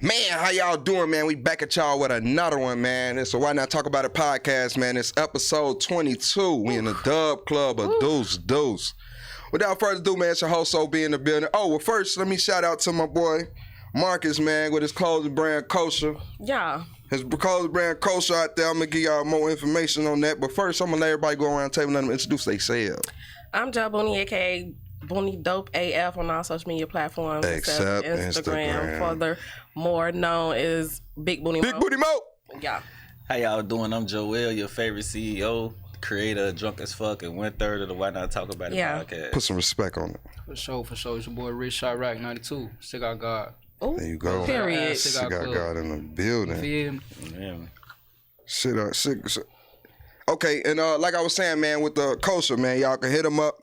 Man, how y'all doing, man? We back at y'all with another one, man. It's a Why Not Talk About It podcast, man. It's episode 22. We in the Dub Club of Deuce. Without further ado, man, it's your host, OB in the building. Oh, well, first, let me shout out to my boy, Marcus, man, with his clothing brand, Kosher. Yeah. His clothing brand, Kosher, out there. I'm going to give y'all more information on that. But first, I'm going to let everybody go around the table and let them introduce themselves. I'm Joe Booney, a.k.a. Booney Dope AF on all social media platforms except Instagram. Furthermore known as Big Booney Big Mo. Booty Mo. Yeah. How y'all doing? I'm Joel, your favorite CEO, creator, drunk as fuck, and 1/3 of the Why Not Talk About It podcast. Put some respect on it. For sure. It's your boy Rich Shot Rack 92. Cigar God. Ooh, There you go. period. Cigar God in the building. Feel me? Yeah. Shit. Okay, and like I was saying, man, with the Kosher, man, y'all can hit him up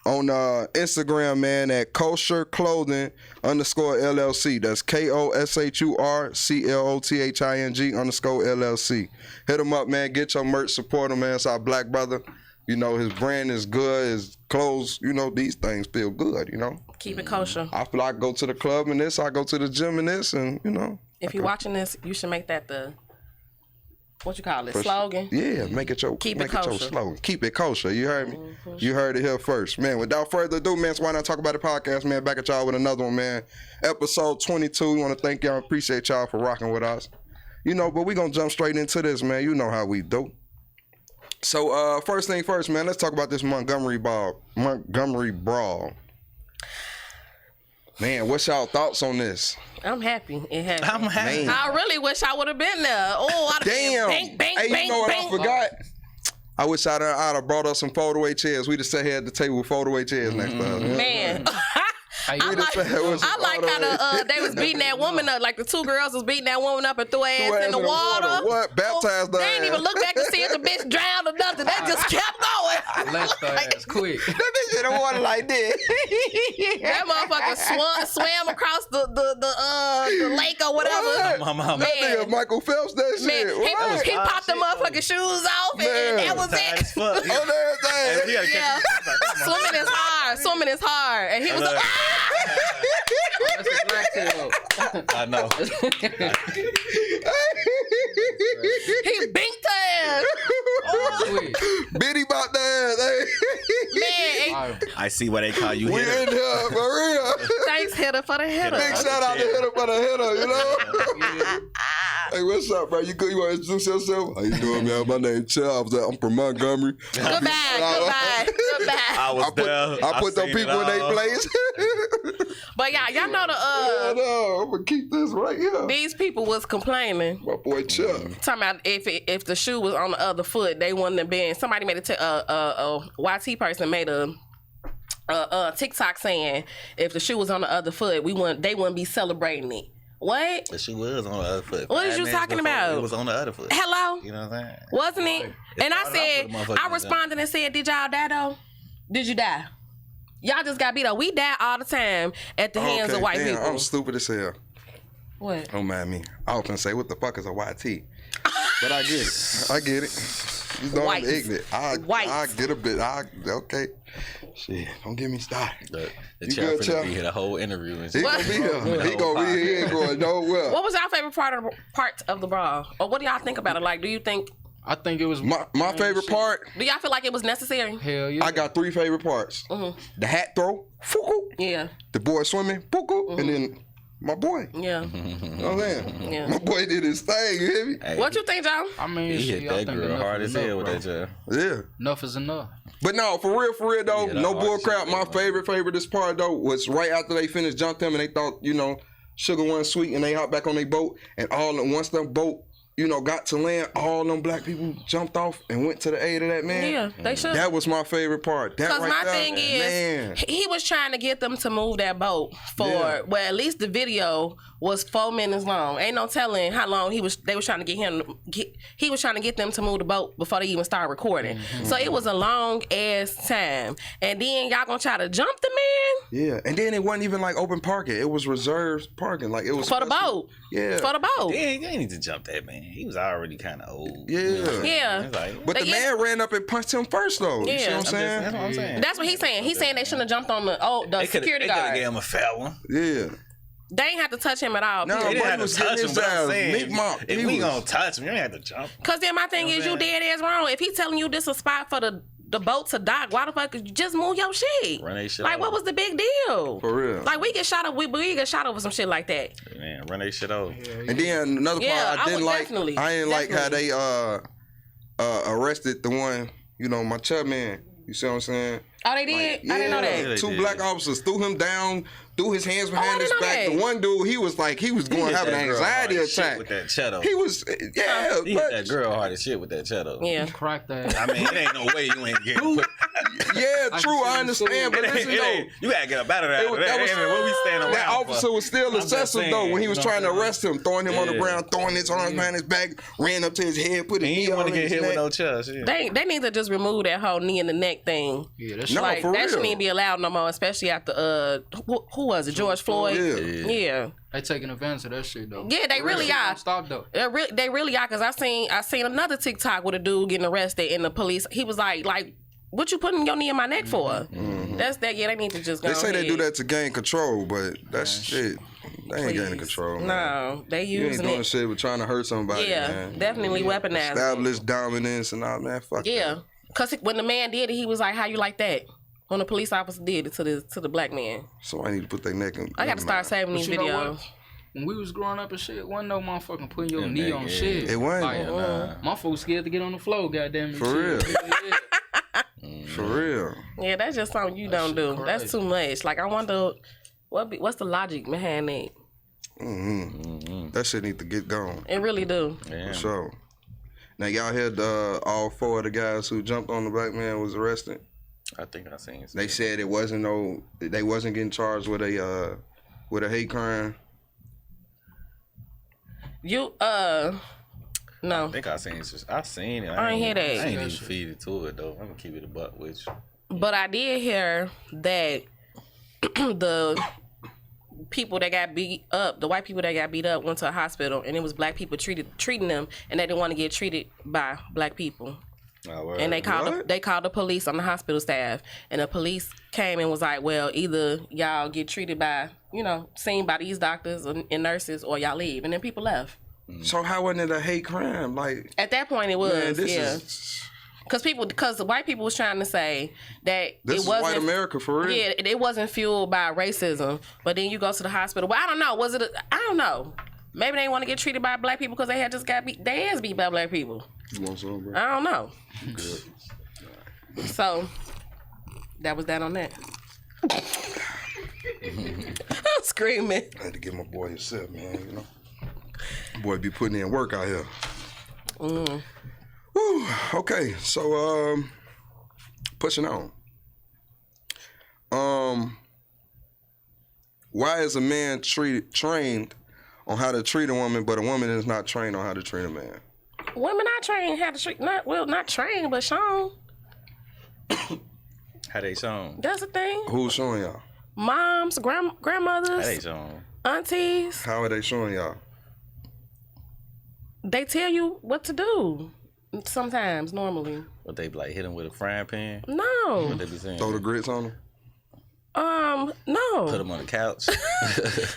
on Instagram, man, at Kosher Clothing _LLC. That's KOSHURCLOTHING _LLC. Hit him up, man. Get your merch. Support him, man. It's our black brother. You know, his brand is good. His clothes, you know, these things feel good, you know. Keep it kosher. I feel like I go to the club in this. I go to the gym in this, and, you know. If you're watching this, you should make that the, what you call it, slogan? Yeah, make it your slogan. Keep it kosher. You heard me? Mm-hmm. You heard it here first. Man, without further ado, man, so Why Not Talk About It podcast, man. Back at y'all with another one, man. Episode 22. We want to thank y'all. Appreciate y'all for rocking with us. You know, but we going to jump straight into this, man. You know how we do. So, first thing first, man, let's talk about this Montgomery Brawl. Man, what's y'all thoughts on this? I'm happy it happened. I'm happy. Man. I really wish I would have been there. Oh, I'd Damn. bang, bang, Hey, bang, you know what bang. I forgot? I wish I'd have brought us some fold-away chairs. We'd have sat here at the table with fold-away chairs next time. Man. I We'd have sat here with some like how fold-away- they was beating that woman up, like the two girls was beating that woman up and threw her ass in the water. What? Baptized her They didn't ass. even look back to see if the bitch drowned or nothing. They just kept going. Left her ass quick. That bitch in the water like this. That motherfucker swam across the lake or whatever. What? My mama. That nigga Michael Phelps, that Man, shit. What? he popped the motherfucking shoes off and that was Tired as it. fuck. On everything. Yeah. Swimming is hard. And he was like, ah! That's a black tail. I know. He binked her ass. Quick. Biddy about that ass. Hey. Man, I see why they call you We hitter. in here, for real. thanks, hitter, for the hitter. Big shout out to Hitter for the hitter, you know? Hey, what's up, bro? You good? You want to introduce yourself? How you doing, man? My name's Charles. I'm from Montgomery. Goodbye. I I put them seen people in it their all. place. But yeah, y'all know No, I'm going to keep this right here. these people was complaining. My boy Chuck. Talking about if the shoe was on the other foot, they wouldn't have been. Somebody made a YT person made a TikTok saying if the shoe was on the other foot, they wouldn't be celebrating it. What? But she was on the other foot. What is 5 you minutes talking before, about? It was on the other foot. Hello? You know what I'm saying? Wasn't it? And I started off said, with a motherfucking I responded and said, did y'all die though? Did you die? Y'all just got beat up. We die all the time at the hands of white damn, people. I'm stupid as hell. What? Don't mind me. I was gonna say, what the fuck is a YT? But I get it. You know White. I'm ignorant. White. I get a bit. Okay. Shit, don't get me started. The You chair good, finna Chuck? be here the whole interview. And He shit. gonna be here. He gonna be here. He ain't going nowhere. What was y'all favorite part of the brawl? Or what do y'all think about it? Like, do you think, I think it was My favorite part, do y'all feel like it was necessary? Hell yeah. I got 3 favorite parts. The hat throw, fuku. Yeah. The boy swimming, fuku. And then my boy. Yeah. You know what I'm saying? Yeah. My boy did his thing, you hear me? Hey, What you think, John? I mean, he shit, hit I that think girl enough hard is as hell enough, with bro. that chair. Yeah. Enough is enough. But no, for real though, Yeah, no that bull hard crap. shit, My man. favorite part though was right after they finished jumped him and they thought, you know, sugar wasn't sweet and they hopped back on their boat and once the boat, you know, got to land, all them black people jumped off and went to the aid of that man. Yeah, they should. That was my favorite part. That Because right my there, thing man. is, he was trying to get them to move that boat for, Yeah. well, at least the video was 4 minutes long. Ain't no telling how long they was trying to he was trying to get them to move the boat before they even started recording. So it was a long ass time. And then y'all gonna try to jump the man? Yeah, and then it wasn't even like open parking. It was reserved parking. Like it was For the special. boat. Yeah. For the boat. Yeah, you ain't need to jump that man. He was already kind of old. Yeah. Yeah. It's like, But the They- man ran up and punched him first though. You see Yeah. what I'm saying? That's what I'm saying. That's what he's saying. He's saying they shouldn't have jumped on the security They could have guard. gave him a fair one. Yeah. They ain't have to touch him at all. No, They but didn't he have was to touch getting him, his but I'm ass saying, Nick Mop. if we gonna touch him, you ain't have to jump. Cause then my thing is, you dead ass wrong. If he telling you this a spot for the boat to dock, why the fuck you just move your shit? Run that shit Like, over. what was the big deal? For real. Like, we get shot up. We get shot over some shit like that. Man, run that shit over. And then another part Yeah, I didn't would like. definitely, I didn't like how definitely. they arrested the one, my chub man. You see what I'm saying? Oh, they did? I didn't know Yeah, that. they Two did. black officers threw him down, threw his hands behind I his didn't know back. that. The one dude, he was going having an anxiety attack. with that cheddar. He was, yeah, He hit that but girl hard as shit with that cheddar. Yeah. Crack that. I mean, it ain't no way you ain't getting put. yeah, true, I can understand. But It ain't, listen it though. ain't, you gotta get up out of that. It was- that was- what we standing around That officer for? was still I'm just excessive though saying, when he was you know trying to what I'm arrest him, throwing him on the Yeah. ground, throwing his arms behind his back, ran up to his head, put his He knee didn't on want to get his hit with neck. no chest. Yeah. They need to just remove that whole knee in the neck thing. Yeah, that's No, Like, for that real. shouldn't even be allowed no more, especially after, who was it? George Floyd? Yeah. Yeah. they taking advantage of that shit though. Yeah, they really are. Stop though. They really are, because I seen another TikTok with a dude getting arrested and the police, he was like, what you putting your knee in my neck for? That's that. Yeah, they need to just go They say they ahead. do that to gain control, but that's shit. They ain't gaining control, man. No, they You ain't using doing it. shit with trying to hurt somebody, Yeah, man. definitely weaponized. Establish dominance and all, man. Fuck Yeah, that. because when the man did it, he was like, how you like that? When the police officer did it to the black man. So I need to put their neck in. I got to start saving these But you know videos. what? When we was growing up and shit, wasn't no motherfucking putting your Yeah, knee on yeah. shit. It wasn't. Like, Nah. my folks scared to get on the floor, goddamn it. For shit. real. Yeah. For real. Yeah, that's just something you don't shit do. crazy. That's too much. Like, I wonder, what's the logic behind that? That shit need to get gone. It really do. Yeah. For sure. Now y'all heard all 4 of the guys who jumped on the black man was arrested. I think I seen. They said they wasn't getting charged with a hate crime. You, I no. think I seen. I seen it. I ain't hear that. I ain't even feed it to it though. I'm gonna keep it a buck with you. But I did hear that the people that got beat up, the white people that got beat up, went to a hospital, and it was black people treating them, and they didn't want to get treated by black people. Oh, word. And they called What? they called the police on the hospital staff, and the police came and was like, well, either y'all get treated by, seen by these doctors and nurses, or y'all leave. And then people left. So how wasn't it a hate crime? Like, At that point, it was, man, this yeah. is Because the white people was trying to say that this it is wasn't white America for real. Yeah, it wasn't fueled by racism. But then you go to the hospital. Well, I don't know. I don't know. Maybe they want to get treated by black people because they had just got beat. They ass beat by black people. You want some, bro? I don't know. Good. So that was that on that. I'm screaming. I had to give my boy a sip, man. Boy be putting in work out here. Woo. Okay, so pushing on. Why is a man trained on how to treat a woman, but a woman is not trained on how to treat a man? Women not trained how to treat. Not trained, but shown. How they shown? That's the thing. Who's showing y'all? Moms, How they grandmothers, shown? aunties. How are they showing y'all? They tell you what to do. Sometimes, normally. What they be like? Hit him with a frying pan? No. What they be saying? Throw the grits on them? No. Put him on the couch.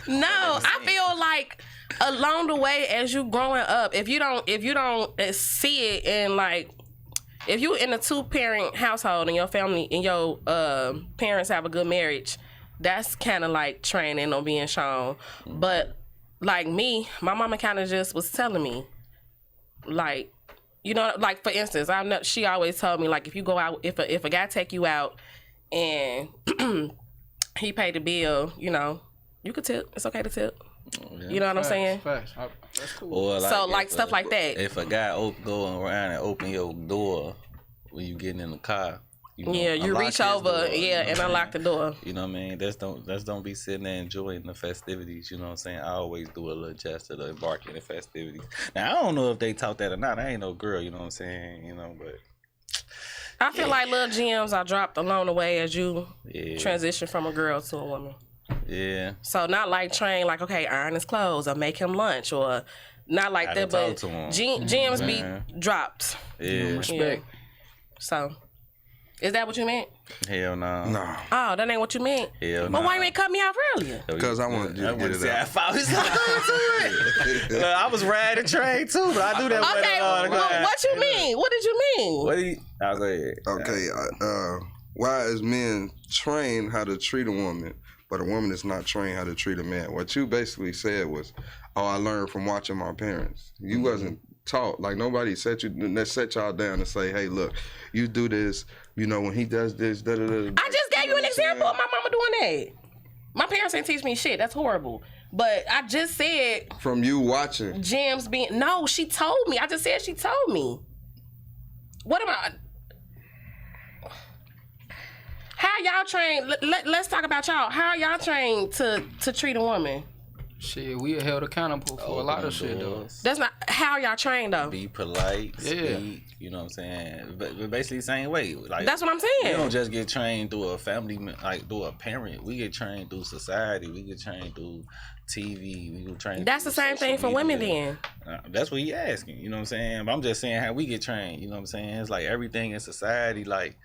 No, I feel like along the way as you growing up, if you don't see it, and like if you in a 2-parent household and your family and your parents have a good marriage, that's kind of like training on being shown. But like me, my mama kind of just was telling me, like, like for instance, she always told me, like, if you go out, if a guy take you out and he paid the bill, you could tip. It's okay to tip. You know what I'm saying? Facts. That's cool. Or So, like, if stuff like that. If a guy go around and open your door when you getting in the car, you You unlock reach his over, door, you know and what I'm unlock the saying? door. You know what I mean? That's don't be sitting there enjoying the festivities. You know what I'm saying? I always do a little gesture to embark in the festivities. Now I don't know if they taught that or not. I ain't no girl. You know what I'm saying? But I feel like little gems are dropped along the way as you yeah, transition from a girl to a woman. yeah. So not like train, like, okay, iron his clothes or make him lunch, or not like Gotta that, talk but to him. gems be Man. dropped. Yeah. Respect. So Is that what you meant? Hell no. No. Oh, that ain't what you meant. Hell But no. why you ain't cut me off earlier? Because I wanted you to get it out. I was riding train too, but I do that. Okay, what you mean? What did you mean? What do you? I'll go ahead. Okay, why is men trained how to treat a woman, but a woman is not trained how to treat a man? What you basically said was, oh, I learned from watching my parents. You wasn't taught. Like, nobody set y'all down and say, hey, look, you do this, you know, when he does this, da-da-da. I just gave you an example of my mama doing that. My parents didn't teach me shit. That's horrible. But I just said... From you watching. Gems being... No, she told me. I just said she told me. What am I... How y'all trained... Let's talk about y'all. How y'all trained to treat a woman? Shit, we are held accountable for a lot of shit, though. That's not... How y'all trained, though? Be polite, Yeah. speak, you know what I'm saying? But basically the same way. Like, That's what I'm you saying. don't just get trained through a family, like through a parent. We get trained through society. We get trained through TV. We get trained That's through the same social thing for media. women then. That's what he asking, you know what I'm saying? But I'm just saying how we get trained, you know what I'm saying? It's like everything in society, like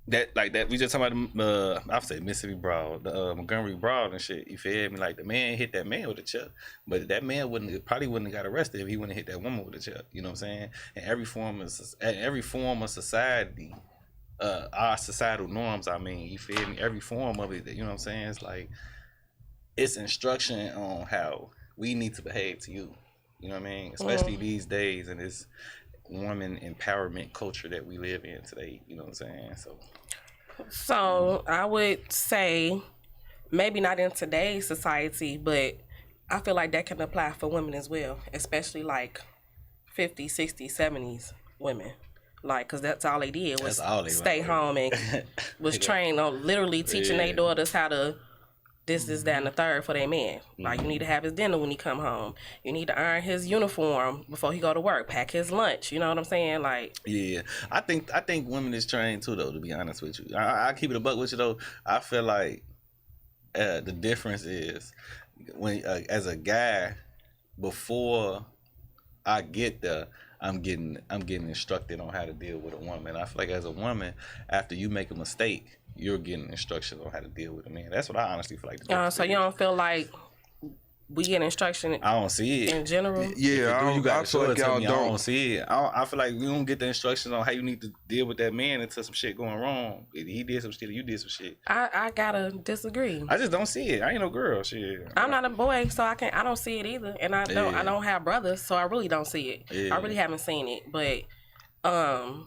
that. We just talking about I say Mississippi Brawl, the Montgomery Brawl and shit. You feel me? Like the man hit that man with a chuck, but that man probably wouldn't have got arrested if he wouldn't have hit that woman with a chuck. You know what I'm saying? And every form of society, our societal norms. I mean, you feel me? Every form of it. You know what I'm saying? It's like it's instruction on how we need to behave to you. You know what I mean? Especially these days in this woman empowerment culture that we live in today. You know what I'm saying? So I would say maybe not in today's society, but I feel like that can apply for women as well, especially like 50s, 60s, 70s women. Like, because that's all they did was stay home and was trained on literally teaching their daughters how to this, that, and the third for their man. Like, you need to have his dinner when he come home. You need to iron his uniform before he go to work. Pack his lunch. You know what I'm saying? Like, yeah, I think women is trained too, though. To be honest with you, I keep it a buck with you though. I feel like the difference is when as a guy, before I get there, I'm getting instructed on how to deal with a woman. I feel like as a woman, after you make a mistake, you're getting instructions on how to deal with a man. That's what I honestly feel like. so you don't feel like we get instruction? I don't see it in general. Yeah, I feel like y'all I don't see it. I feel like we don't get the instructions on how you need to deal with that man until some shit going wrong. He did some shit, you did some shit. I gotta disagree. I just don't see it. I ain't no girl. Shit. I'm not a boy, so I don't see it either. And I don't have brothers, so I really don't see it. Yeah. I really haven't seen it. But I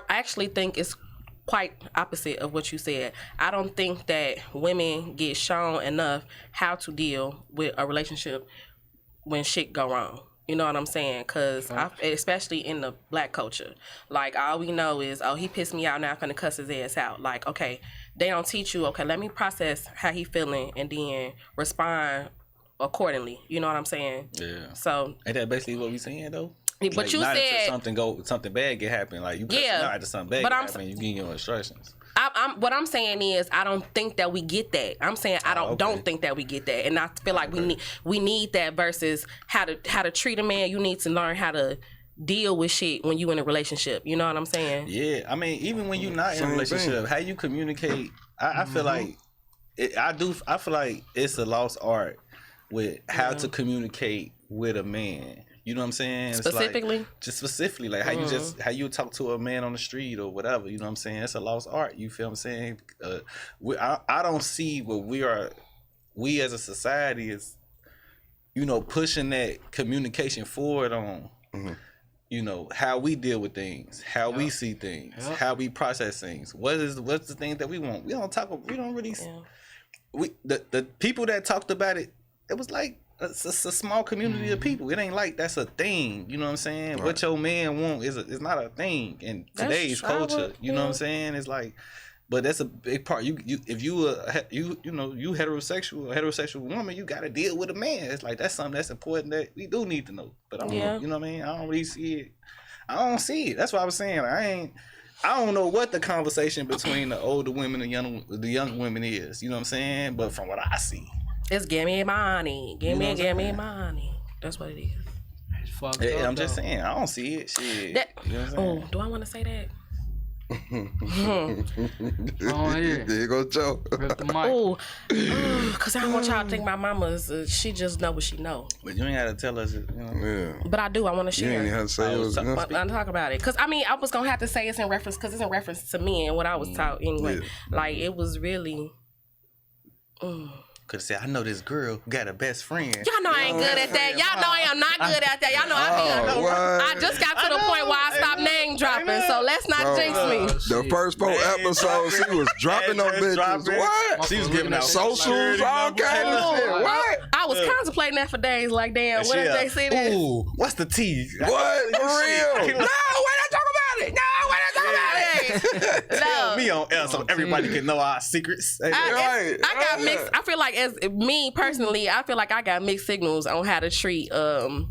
actually think it's quite opposite of what you said. I don't think that women get shown enough how to deal with a relationship when shit go wrong. You know what I'm saying? Because especially in the black culture, like all we know is, oh, he pissed me out, now I'm gonna cuss his ass out. Like, okay, they don't teach you, okay, let me process how he feeling and then respond accordingly. You know what I'm saying? Yeah. So ain't that basically what we saying though? But like, you not said until something bad get happen. Like you cussing out after something bad get happen, you getting your instructions. What I'm saying is I don't think that we get that. I'm saying I don't think that we get that, and I feel like we need that versus how to treat a man. You need to learn how to deal with shit when you in a relationship. You know what I'm saying? Yeah, I mean even when you're not in a relationship, how you communicate. I feel like I feel like it's a lost art with how to communicate with a man. You know what I'm saying? Specifically? Like, just specifically, like how you talk to a man on the street or whatever. You know what I'm saying? It's a lost art. You feel what I'm saying? I don't see what we as a society is, you know, pushing that communication forward on. You know, how we deal with things, how we see things, how we process things. What's the thing that we want? We don't really. Yeah. The people that talked about it, it was like. It's a small community of people. It ain't like that's a thing. You know what I'm saying? Right. What your man want is not a thing in today's culture. You know what I'm saying? It's like, but that's a big part. If you heterosexual woman, you got to deal with a man. It's like that's something that's important that we do need to know. But I don't know, you know what I mean? I don't really see it. I don't see it. That's what I was saying. I don't know what the conversation between the older women and the young women is. You know what I'm saying? But from what I see. It's give me money. Give me money. That's what it is. It's fucked up, I'm just saying. I don't see it. Shit. Do I want to say that? Oh yeah. There you go, Joe. Rip the mic. Oh, because I don't want y'all to think my mama's, she just know what she know. But you ain't gotta tell us, you know. Yeah. But I do, I want to You share. ain't have to say it was enough. I'll talk about it. Because, I mean, I was going to have to say it's in reference, because it's in reference to me and what I was taught anyway. Yeah. Like, it was really... Could say, I know this girl who got a best friend. Y'all know I ain't good at that. Y'all know I am not good at that. Y'all know what? I just got to the point where I stopped name dropping, so let's not jinx me. The first 4 episodes, she was dropping them bitches. dropping. What? She was giving out Socials, all kind of shit. What? I was contemplating that for days, like, damn, what if they see this? Ooh, what's the tea? What? For real? No, why not talk about it? No, why not talk about it? No. Me on air so everybody can know our secrets. I got mixed. I feel like, as me personally, I feel like I got mixed signals on how to treat a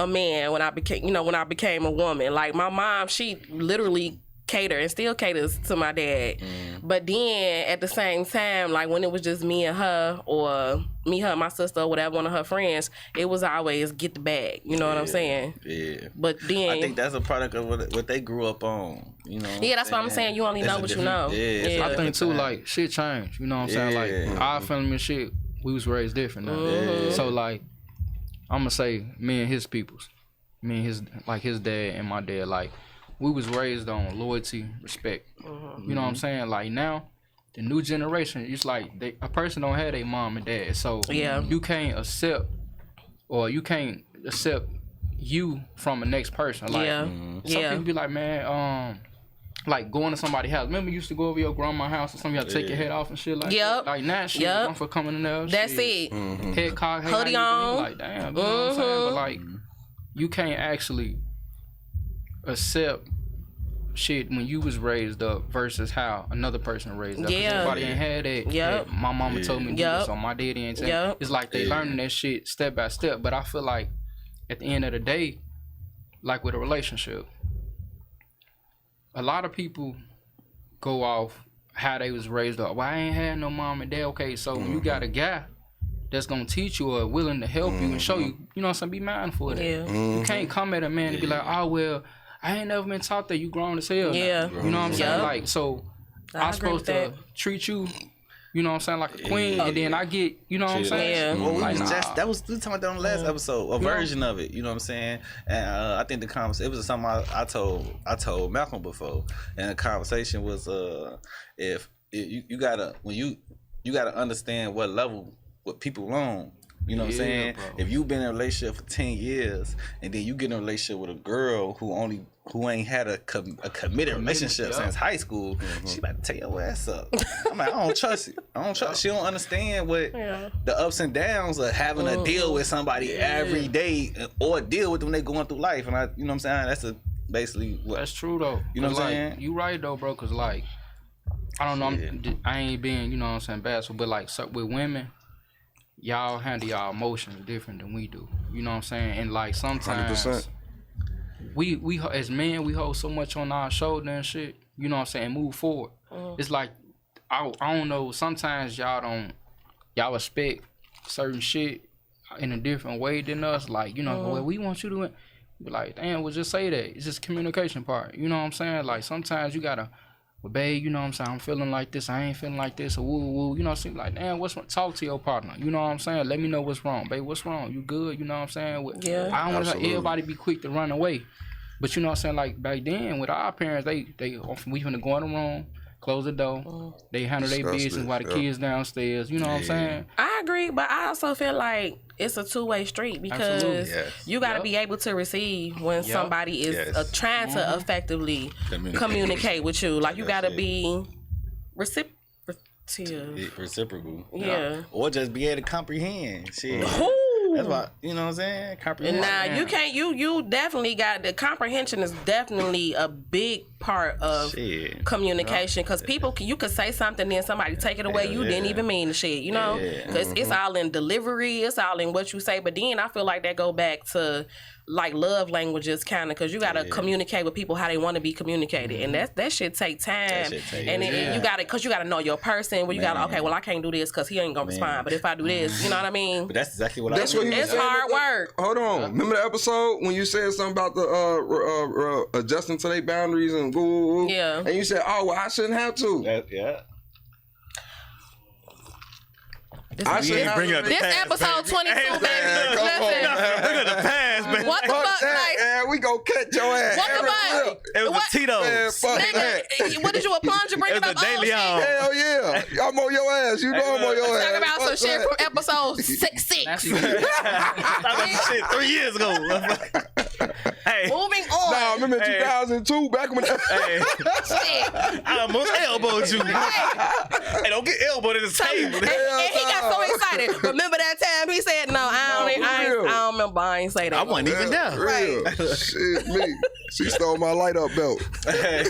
man when I became a woman. Like, my mom, she literally catered and still caters to my dad. But then at the same time, like, when it was just me and her, or me, her, my sister, or whatever, one of her friends, it was always get the bag. You know what I'm saying? Yeah. But then I think that's a product of what they grew up on. You know. Yeah, that's what I'm saying. You only know what you know. Yeah. I think too, like, shit changed. You know what I'm saying? Like, our family and shit, we was raised different now. So, like, I'm gonna say me and his peoples, me and his dad and my dad, like, we was raised on loyalty, respect. You know what I'm saying? Like, now, the new generation, it's like a person don't have their mom and dad, so you can't accept you from the next person. Like, some people be like, man, like, going to somebody's house. Remember, you used to go over your grandma's house or something, you have to take your head off and shit like that. Like, now, shit, I'm for coming in there. That's shit. it. Head cock, hoodie on. Like, damn, you know what I'm saying? But, like, you can't actually accept shit when you was raised up versus how another person raised up. 'Cause everybody ain't had that. That my mama told me to do this, or my daddy ain't tell me. It's like they learning that shit step by step. But I feel like at the end of the day, like with a relationship, a lot of people go off how they was raised up. Well, I ain't had no mom and dad. Okay, so when you got a guy that's gonna teach you or willing to help you and show you, you know what I'm saying, be mindful of that. You can't come at a man and be like, oh, well, I ain't never been taught that, you grown as hell. You know what I'm saying? Like, so I'm supposed to treat you, you know what I'm saying, like a queen, and then I get, you know what I'm saying? Well, we like, was just, that was we talking about that on the last episode, a version of it. You know what I'm saying? And I think the conversation, it was something I told Malcolm before, and the conversation was if you gotta understand what level what people on. You know what I'm saying? Bro. If you've been in a relationship for 10 years and then you get in a relationship with a girl who ain't had a committed relationship since high school, she about to tear your ass up. I'm like, I don't trust it. She don't understand what the ups and downs of having to deal with somebody every day or deal with them when they going through life. And you know what I'm saying? That's basically what. That's true though. You know what I'm saying? You right though, bro, cause like, I don't know, I ain't being, you know what I'm saying, bashful, but like with women, y'all handle y'all emotions different than we do. You know what I'm saying? And like sometimes 100%. we as men, we hold so much on our shoulder and shit, you know what I'm saying, move forward. It's like I don't know, sometimes y'all expect certain shit in a different way than us. Like, you know, well, we want you to be like, damn, we'll just say that. It's just communication part. You know what I'm saying? Like sometimes you gotta, well, babe, you know what I'm saying, I'm feeling like this, I ain't feeling like this, or woo, woo, you know what I'm saying? Like, damn, what's wrong? Talk to your partner, you know what I'm saying? Let me know what's wrong. Babe, what's wrong? You good? You know what I'm saying? I don't want to everybody be quick to run away. But you know what I'm saying? Like, back then, with our parents, we finna go in the room, close the door, they handle their business while the kids downstairs, you know what I'm saying? I agree, but I also feel like it's a two-way street because you got to be able to receive when somebody is trying to effectively communicate with you. Like, you got to be reciprocal. Yeah. Or just be able to comprehend. Shit. That's why, you know what I'm saying? Comprehend. Nah, you can't. You definitely got the comprehension is definitely a big part of communication because you could say something then somebody take it away. You didn't even mean the shit, you know? Because it's all in delivery. It's all in what you say. But then I feel like that go back to like love languages, kind of, because you gotta communicate with people how they want to be communicated, and that shit take time. And then you gotta, because you gotta know your person. Where you gotta, okay, well I can't do this because he ain't gonna respond, but if I do this, you know what I mean? But that's exactly what That's what It's hard work. Hold on, remember the episode when you said something about the adjusting to their boundaries and Yeah. and you said, oh well, I shouldn't have to. Yeah. I shouldn't have bring to. up the This past, episode 22, baby. Come on, Listen. Look at the past, man. What the Fuck fuck, that, like? man. We gon' cut your ass. What the every fuck? clip. It was What? the Tito's. Man, fuck that. Nigga, what did you a plunger bring It it was up? a daily on. Hell yeah. I'm on your ass. You know I'm on your ass. Talk about some Fuck shit that. from episode 6. That's Shit, 3 years ago. Hey. Moving on. Nah, remember in 2002, back when Hey. Shit. I almost elbowed you. Hey, don't get elbowed at the table. And he got so excited. Remember that time he said, "No, I don't remember. I ain't say that." I wasn't even there. Real. Shit, me. She stole my light up belt. Hey,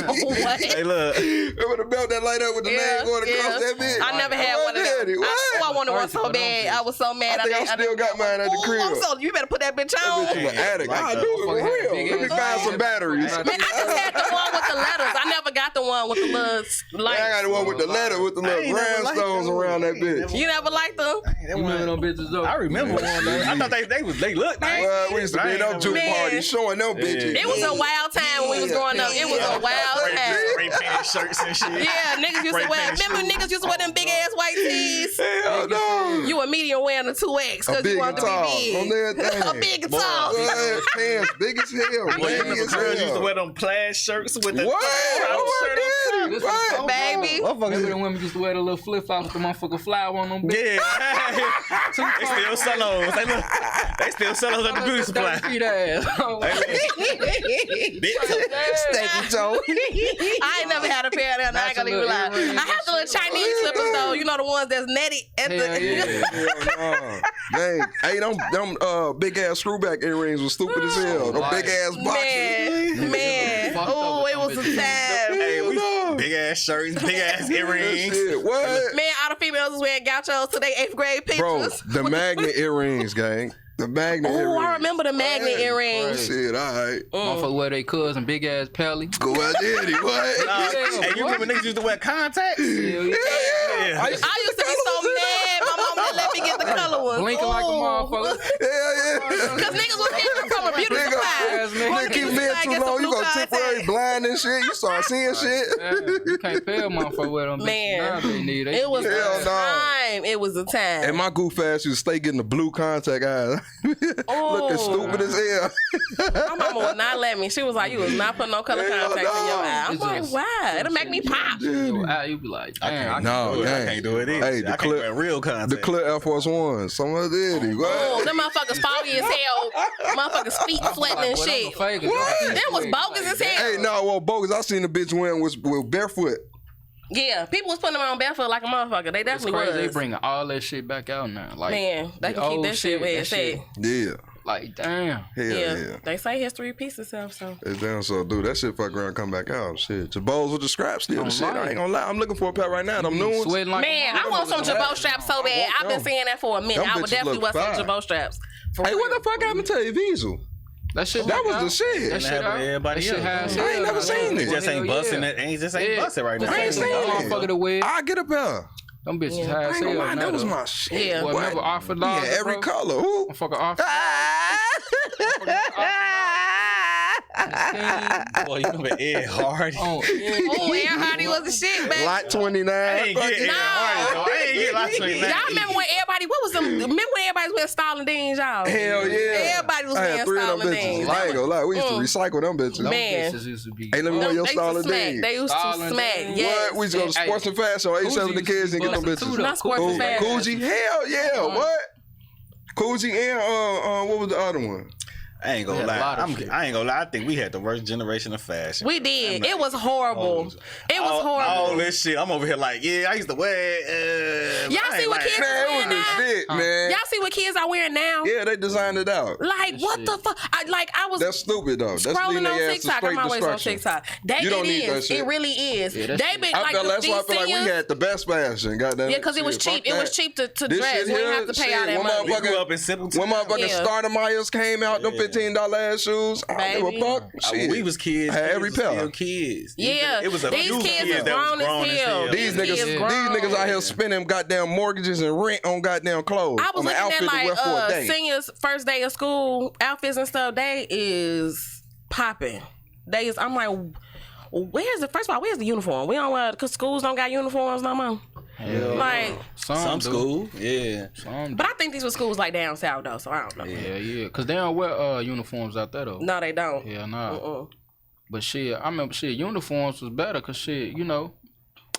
What? hey, look. Remember the belt that light up with the name going across that bitch? I never had one of them. I wanted one so bad. I was so mad. I think I still got mine at the crib. I'm so, you better put that bitch on. I'm an addict. I do it for Motherfucker had real. big Let me ass find some batteries. Man, I just had the one with the letters. I never got the one with the little lights. I got the one with the letter with the little ain't never liked rhinestones that one. around that bitch. You never liked them? You remember them bitches though? I remember one though. I thought they looked nice. Well, we used to be in them juke Man. parties showing them bitches. It was a wild time when we was growing up. It was a wild time. Spray painted shirts and shit. Yeah, niggas used to wear. Remember, niggas used to wear them big ass white tees. Hell no. You a medium wearing a 2X A because big you wanted to guitar be on big. everything. A big guitar. Boy, pants big as hell. Boy, you Big remember as girls used to hell. wear them plaid shirts with the What? shirt on What? top? What? Baby. Remember the women used to wear the little flip flops with the motherfucking flower on them? Yeah. They still sell those. They still sell those at the beauty supply. Feet ass. Steaky toe. I ain't never had a pair of them. I ain't gonna even lie. I have the little Chinese slippers though. You know the ones that's netted at the. Yeah. Dang. Hey, them big ass screwback earrings was stupid as hell. Them big ass boxes. Man. Oh, it was a time. Hey, we big ass shirts, big ass earrings. Shit, what? Man, all the females was wearing gauchos to their 8th grade pictures. Bro, the magnet earrings, gang. The magnet earrings. Oh, I remember the magnet earrings. Shit, all right. Motherfucker wear their cousin big ass pelly. Well, did he? What? Hey, you remember niggas used to wear contacts? Yeah. I used to be so mad. My mom didn't let me get the color ones. Blinking like a motherfucker. Yeah. Because niggas was hitting from a beauty supply. Nigga, keep being too long, you gonna temporarily blind and shit. You start seeing shit. You can't pay a motherfucker with them. Man. Now they need It was Hell a no. time. It was a time. And my goof ass used to stay getting the blue contact eyes. Looking stupid as hell. My mama would not let me. She was like, you was not putting no color Hell contacts in your no. eye. I'm It's like, just- why? It'll make me pop. You be like, damn. No, I gang. can't do it either. Hey, I the can't clip, wear real contacts. the clear Air Force One. Someone did he? Oh, What? them motherfuckers foggy as hell. Motherfuckers feet sweating and shit. Them was bogus as hell. Hey, no, well, bogus. I seen the bitch wearing with barefoot. Yeah, people was putting them on barefoot like a motherfucker. They It's definitely crazy. was. They bringing all that shit back out now. Like, Man, they the can keep old that shit where it's that at. Yeah. Like, damn. Hell yeah. They say history repeats itself, so. It's down, so dude, that shit fuck around and come back out. Shit. Jabos with the scraps still. The shit. I ain't gonna lie. I'm looking for a pair right now. Them new ones. Sweating like Man, I want some Jabot straps so bad. I've been saying that for a minute. Them I would bitches definitely look want some fire. Jabot straps. For Hey, what real. the fuck happened to Evisu? that shit. That was out. the shit. That shit happened to out. everybody That shit else. high as I ain't hell never now. seen it. It just ain't Hell busting yeah. it. Ain't just ain't Yeah. busting right now. I ain't seen it. Motherfucker to wear. I get a pair. Them bitches Yeah. high I as ain't gonna hell lie, now, that was though. my shit. Yeah. Boy, What? remember Arthur Yeah, Laws, every bro? color. Who? Motherfucker Arthur. Boy, you remember Ed Hardy? Oh, Oh, Aaron Hardy was the shit, baby. Lot 29. I ain't get Ed No. Hardy, though. I ain't get Lot 29. Y'all remember when everybody, what was them? Remember when everybody was wearing Stalin Deans, y'all? Hell yeah. Everybody was I wearing had 3 of them Stalin bitches. Deans. I ain't gonna lie. We used to recycle them bitches. them Man. bitches used to be. Hey, let me wear They your used to Stalin smack. Dean. They used to Stalin smack. Dean. Yes. What? We used to go to Hey, Sports and Fashion on 87 the Coogee kids and get them busting bitches. too, Not Sports and Fashion. Coogee? Hell yeah. What? Coogee and what was the other one? I ain't gonna We had a lot lie. of shit. I ain't gonna lie. I think we had the worst generation of fashion. We did. It was horrible. It was horrible. All this shit. I'm over here like, yeah, I used to wear it. Y'all see what kids Man, it wearing was now? the shit, man. Y'all see what kids are wearing now? Yeah, they designed it out. Like, what the fuck? I was That's stupid though. That's scrolling leading on their ass to TikTok. straight I'm always on destruction. TikTok. You don't need that It shit. really is. Yeah, They that been I like felt that's why I these feel like we seniors. had the best fashion. Goddamn. Yeah, because it was Shit, cheap. fuck It was that. cheap to This dress. shit We didn't here, have to pay shit, all that when money. We grew up in Simpleton. When motherfucking Yeah. Starter Myers came out, them 50 $15 ass shoes. I don't give a fuck. When Shit. we was kids, I had every kids was pair. still kids. Yeah, It was a these few kids kids is that was grown as hell. These These kids niggas out here spending goddamn mortgages and rent on goddamn clothes. I was on an looking outfit at to wear for a day. seniors' first day of school outfits and stuff. They is popping. I'm like, where's the first of all? Where's the uniform? We don't wear because schools don't got uniforms no more. Like Some school, yeah. but I think these were schools like down south though, so I don't know. Yeah. Cause they don't wear uniforms out there though. No, they don't. Yeah, nah. But shit, I remember uniforms was better cause shit,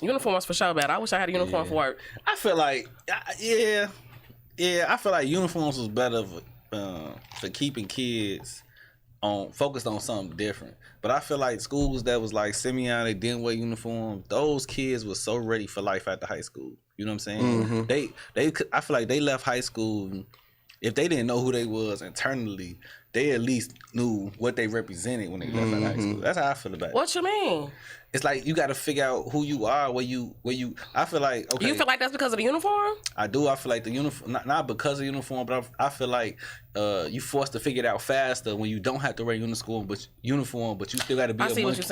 Uniforms for sure better. I wish I had a uniform for work. I feel like, I feel like uniforms was better for keeping kids focused on something different. But I feel like schools that was like Simeon, they didn't wear uniforms. Those kids was so ready for life after high school. You know what I'm saying? I feel like they left high school. If they didn't know who they was internally, they at least knew what they represented when they left out of high school. That's how I feel about it. What you mean? It's like you got to figure out who you are, where you. I feel like okay. You feel like that's because of the uniform? I do. I feel like the uniform, not because of uniform, but I feel like you forced to figure it out faster when you don't have to wear uniform, but you still got to be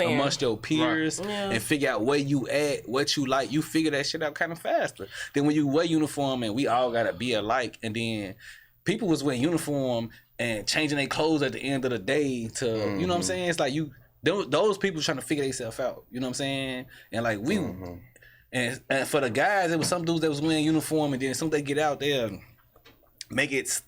amongst your peers and figure out where you at, what you like. You figure that shit out kind of faster than when you wear uniform and we all got to be alike. And then people was wearing uniform and changing their clothes at the end of the day to, you know what I'm saying? It's like those people trying to figure themselves out. You know what I'm saying? And like we. And for the guys, it was some dudes that was wearing uniform, and then as soon as they get out there, make it,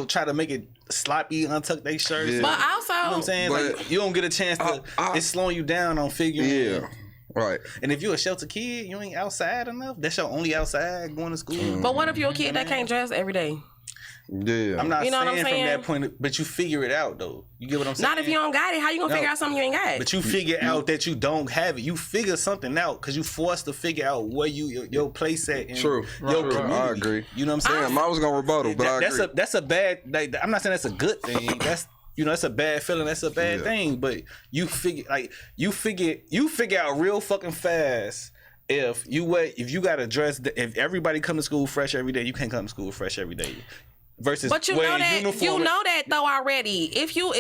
try to make it sloppy, untuck their shirts. Yeah. But also, you know what I'm saying? Like, you don't get a chance to, it's slowing you down on figuring. Yeah, right. And if you're a shelter kid, you ain't outside enough. That's your only outside going to school. But what if you're a kid that can't dress every day? Yeah, I'm not saying from that point, but you figure it out though. You get what I'm saying? Not if you don't got it. How you gonna figure out something you ain't got? But you figure out that you don't have it. You figure something out because you forced to figure out where your place at. In your community. I agree. You know what I'm saying? Damn, I was gonna rebuttal, but I agree. That's a bad. Like, I'm not saying that's a good thing. That's that's a bad feeling. That's a bad thing. But you figure out real fucking fast. If you got to dress, if everybody come to school fresh every day, you can't come to school fresh every day. Versus but you know that though already. If you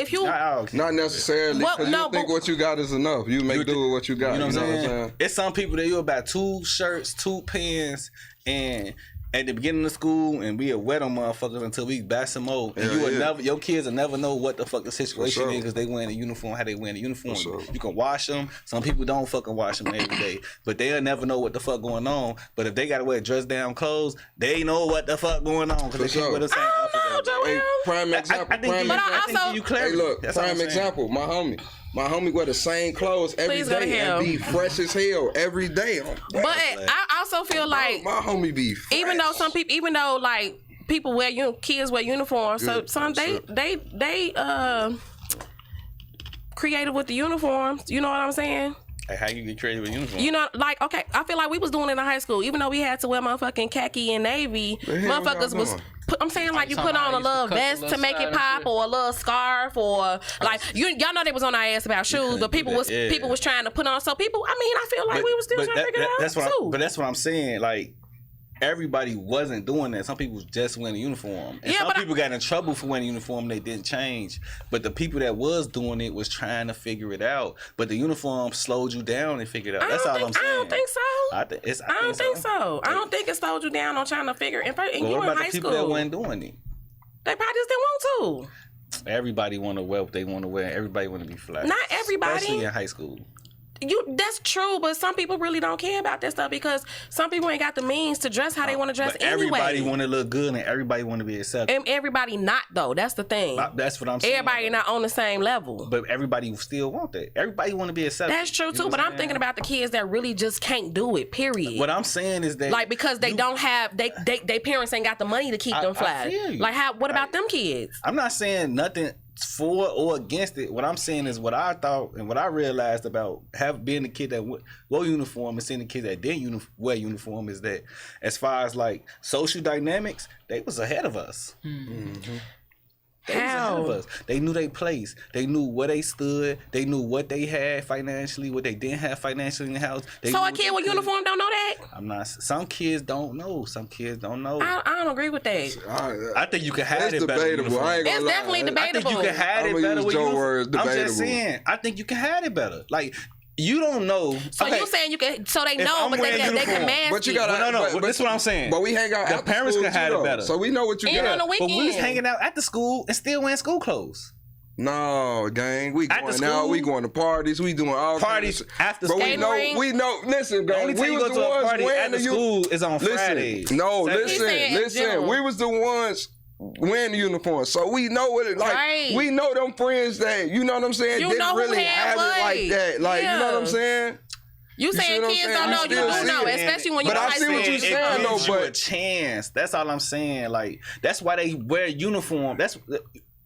not necessarily because you think what you got is enough. You make do with what you got. You know what I'm saying? It's some people that you about 2 shirts, 2 pants, and at the beginning of school, and we wet them motherfuckers until we buy some more. And your kids will never know what the fuck the situation is because they wearing a uniform, how they wearing a uniform. You can wash them. Some people don't fucking wash them every day, but they'll never know what the fuck going on. But if they gotta wear dress down clothes, they know what the fuck going on because they can't wear the same outfit. Hey, prime example. Prime example. My homie wear the same clothes every day and be fresh as hell every day. But I also feel like my homie be fresh. Even though like people kids wear uniforms, so some they creative with the uniforms. You know what I'm saying? Like how you get creative with uniform? Okay, I feel like we was doing it in high school. Even though we had to wear motherfucking khaki and navy, motherfuckers was. I'm saying like you put on a little vest to make it pop, or a little scarf, or like y'all know they was on our ass about shoes, but people was trying to put on. So people, I feel like we was still trying to figure it out too. But that's what I'm saying. Like everybody wasn't doing that. Some people was just wearing a uniform, and some people got in trouble for wearing a uniform. They didn't change, but the people that was doing it was trying to figure it out. But the uniform slowed you down and figured it out. That's all I'm saying. I don't think so. I don't think so. I don't think it slowed you down on trying to figure. And you in about high the people school, that weren't doing it? They probably just didn't want to. Everybody want to wear what they want to wear. Everybody want to be fly. Not everybody. Especially in high school. That's true, but some people really don't care about that stuff because some people ain't got the means to dress how they want to dress anyway. Everybody want to look good and everybody want to be accepted. And everybody not though. That's the thing. That's what I'm saying. Everybody not on the same level. But everybody still want that. Everybody want to be accepted. That's true too. But I'm thinking about the kids that really just can't do it. Period. What I'm saying is that like because they don't have they parents ain't got the money to keep them fly. Like what about them kids? I'm not saying nothing for or against it. What I'm saying is what I thought and what I realized about being the kid that wore uniform and seeing the kids that didn't wear uniform is that as far as like social dynamics, they was ahead of us. They was ahead of us. They knew their place. They knew where they stood. They knew what they had financially, what they didn't have financially in the house. So a kid with uniform don't know that? I'm not. Some kids don't know. Some kids don't know. I don't agree with that. I think you can hide it better. Debatable. I ain't gonna It's lie. definitely debatable. I think you can hide it better with Joe words, I'm debatable. just saying. I think you can hide it better. Like you don't know. So you saying you can? So they If know, I'm but they wearing can mask But you it. gotta. But this is what I'm saying. But we hang out. The after parents school can hide too, it though. better. So we know what you And got. on the But we was weekend. hanging out at the school and still wearing school clothes. No, gang. We At the going out. school? We going to parties. We doing all Parties kinds of- after But school. we know. Ring. We know. Listen, The gang. only time We you was go the to a ones party wearing at the the school is on Listen, Fridays. no, He's saying in listen. general. We was the ones wearing the uniform, so we know what it like. Right. We know them friends that you know what I'm saying. You Didn't know who really had have what. it like that. Like you know what I'm Yeah. saying. You see saying what I'm kids saying? don't You know? You still do see know, it. especially when But you're I in high see what school. you saying, It though, gives you but- a chance. That's all I'm saying. Like that's why they wear uniform. That's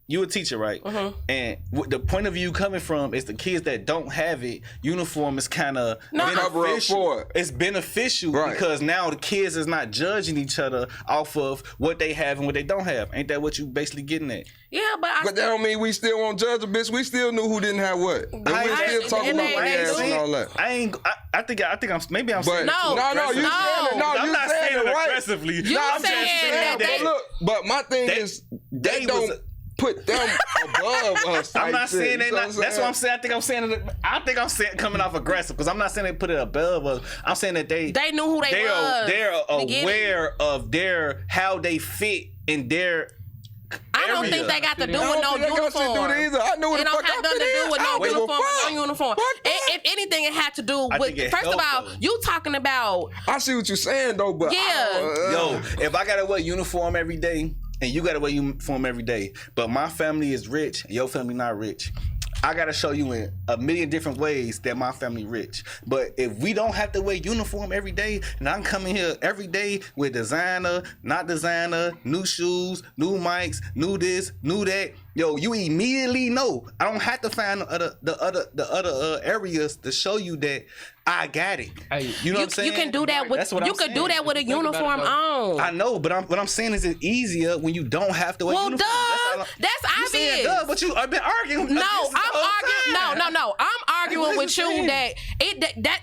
you a teacher, right? And the point of view coming from is the kids that don't have it. Uniform is kind of Cover up for it. It's beneficial Right. because now the kids is not judging each other off of what they have and what they don't have. Ain't that what you basically getting at? Yeah, but But that don't mean we still won't judge a bitch. We still knew who didn't have what. And we still talk and about they- white they ass do. and all that. I think I'm maybe I'm But saying No. no, you No. saying it. No, I'm you not saying saying it right. aggressively. You I'm just saying saying that But look, but my thing is they they don't was- put them above us. I'm type not shit. saying they You know not. That's what I'm saying. I think I'm saying coming off aggressive because I'm not saying they put it above us. I'm saying that they They knew who they was. They're Beginning. aware of how they fit in their. I don't area. think they got to do I with don't no think they got shit to do uniform. with it either. I know what It the don't fuck have I nothing to fit do in. with I no don't give a uniform or fuck. no uniform. Fuck that. If anything, it had to do I with. think it First of helped, all, though. you talking about I see what you're saying though, but Yeah. Yo, if I gotta wear uniform every day and you gotta wear uniform every day, but my family is rich and your family not rich, I gotta show you in a million different ways that my family rich. But if we don't have to wear uniform every day, and I'm coming here every day with designer, not designer, new shoes, new mics, new this, new that, yo, you immediately know. I don't have to find the other areas to show you that I got it. Hey, You know what I'm saying? you can do that with That's what you I'm could do saying. that with a Think about it, uniform though. on. I know, but what I'm saying is it's easier when you don't have to wear Well, uniform. duh. That's You saying obvious. duh, but you have been arguing. No, against it I'm the whole arguing. time. No. I'm arguing with you saying. that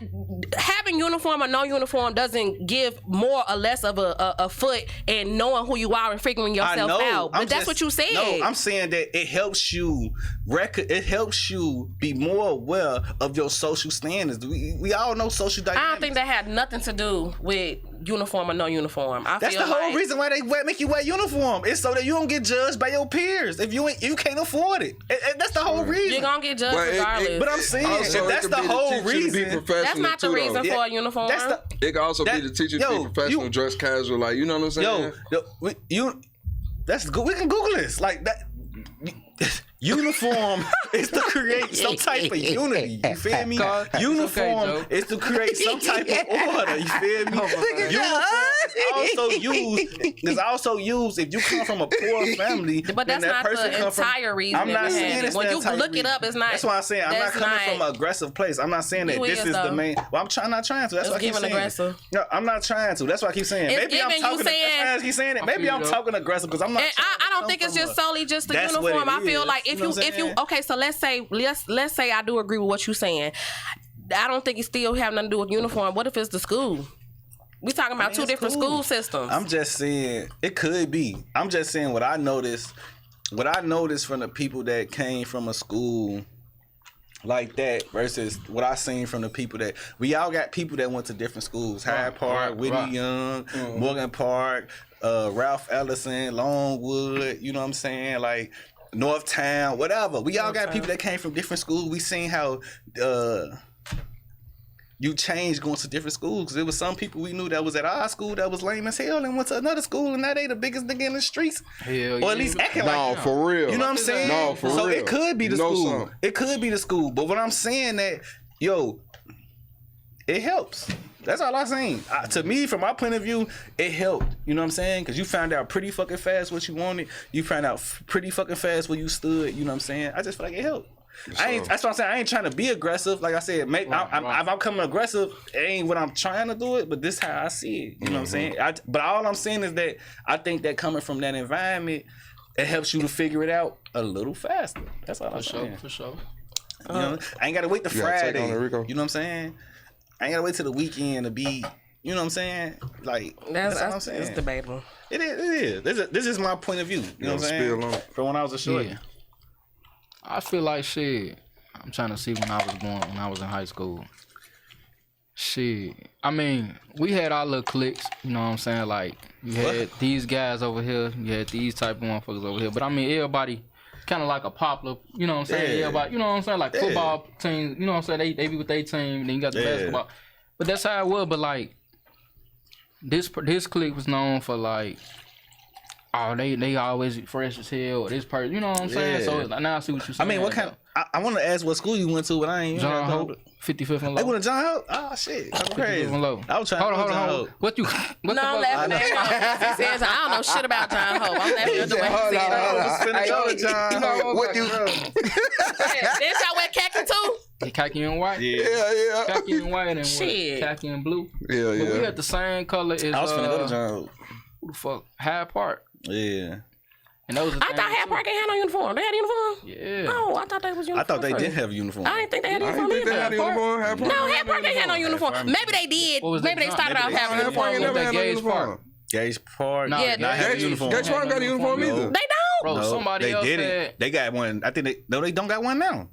having uniform or no uniform doesn't give more or less of a foot in knowing who you are and figuring I yourself know. out. But that's what you said. No, I'm saying that it helps you it helps you be more aware of your social standards. We all know social dynamics. I don't think that had nothing to do with uniform or no uniform. That's the whole reason why they make you wear uniform. It's so that you don't get judged by your peers if you can't afford it. That's the whole reason. You're gonna get judged But regardless. But I'm saying also, if that's it could the be whole teacher to be reason. professional that's not the too, though. reason for a uniform. That's the It could also That- be the teacher to yo, be professional, you- dress casual, like you know what I'm saying. That's good. We can Google this. Like that. Uniform is to create some type of unity. You feel me? Uniform Joe. is to create some type of order. You feel me? Uniform is also used if you come from a poor family. But then that's that not person the come from- entire reason. I'm not that we saying had it's it. When the you entire look it reason. up, it's not. That's why I'm saying I'm not that's coming not- from an aggressive place. I'm not saying that You this is, is the though. main. Well, I'm not trying to. That's It's what I keep giving saying. aggressive. No, I'm not trying to. That's why I keep saying. It's Maybe I'm giving you talking. saying- That's why I keep saying it. Maybe feel I'm you, though. talking aggressive because I'm not. And I don't think it's just solely just the That's what uniform. it I feel is. like if You know what I'm if you saying? okay, so let's say I do agree with what you're saying. I don't think it still have nothing to do with uniform. What if it's the school? We talking about two it's different cool. school systems. I'm just saying it could be. I'm just saying what I noticed. What I noticed from the people that came from a school like that versus what I seen from the people that we all got people that went to different schools. Hyde Park, right, Whitney right. Young, Morgan Park, Ralph Ellison, Longwood. You know what I'm saying? Like Northtown, whatever. We all got people that came from different schools. We seen how you changed going to different schools because there was some people we knew that was at our school that was lame as hell and went to another school and now they the biggest nigga in the streets. Hell Or at least acting No, like that. for real. You know what I'm saying? No, for so real. it could be the You know school. something. It could be the school. But what I'm saying that, yo, it helps. That's all I'm saying. To me, from my point of view, it helped. You know what I'm saying? Because you found out pretty fucking fast what you wanted. You found out pretty fucking fast where you stood. You know what I'm saying? I just feel like it helped. That's what I'm saying. I ain't trying to be aggressive. Like I said, if I'm coming aggressive, it ain't what I'm trying to do it, but this how I see it. You know what I'm saying? But all I'm saying is that I think that coming from that environment, it helps you to figure it out a little faster. That's all I'm saying. For sure. You know, I ain't gotta wait to Friday. take on it, Rico. You know what I'm saying? I ain't gotta wait till the weekend to be. You know what I'm saying? Like that's what I'm saying. It's debatable. It is. This is my point of view. You know what I'm saying? From when I was a short. Yeah. I feel like shit. I'm trying to see when I was in high school. Shit. I mean, we had our little cliques, you know what I'm saying? Like, you had these guys over here, you had these type of motherfuckers over here. But I mean, everybody kind of like a popular, you know what I'm saying? Yeah. Everybody, you know what I'm saying? Like football teams, you know what I'm saying? They be with their team, then you got the basketball. But that's how it was. But like, this clique was known for like, oh, they always fresh as hell. Or this person, you know what I'm saying? So now I see what you're saying. I mean, what kind? I want to ask what school you went to, but I ain't. John Hope, 55th and Low. They went to John Hope? Oh shit, I'm crazy. 55th and Low. I was trying to go to John Hope. What you? What No, I'm laughing at him. He says, I don't know shit about John Hope. I'm laughing at the way he said I it. was finna go to John Hope. What you? This y'all wear khaki too? Khaki and white. Yeah. Khaki and white and Shit. khaki and blue. Yeah, But we yeah. had the same color as I was finna go to John Hope. who the fuck? Hyde Park. Yeah. And that was the I thought Hyde Park ain't had no uniform. They had a uniform? Yeah. Oh, I thought they was uniform. I thought they did have a uniform. I didn't think they had a I uniform didn't think they either. had a uniform. Hyde Park. No, Hyde Park ain't had no uniform. Maybe they did. What was Maybe that? they started Maybe off they- having Hyde Park ain't uniforms. never had no Gage uniform. Park. Gage Park. No, Yeah, not have a uniform. Gage Park got a uniform either. They don't. Bro, somebody they else didn't. had They got one. I think they don't got one now.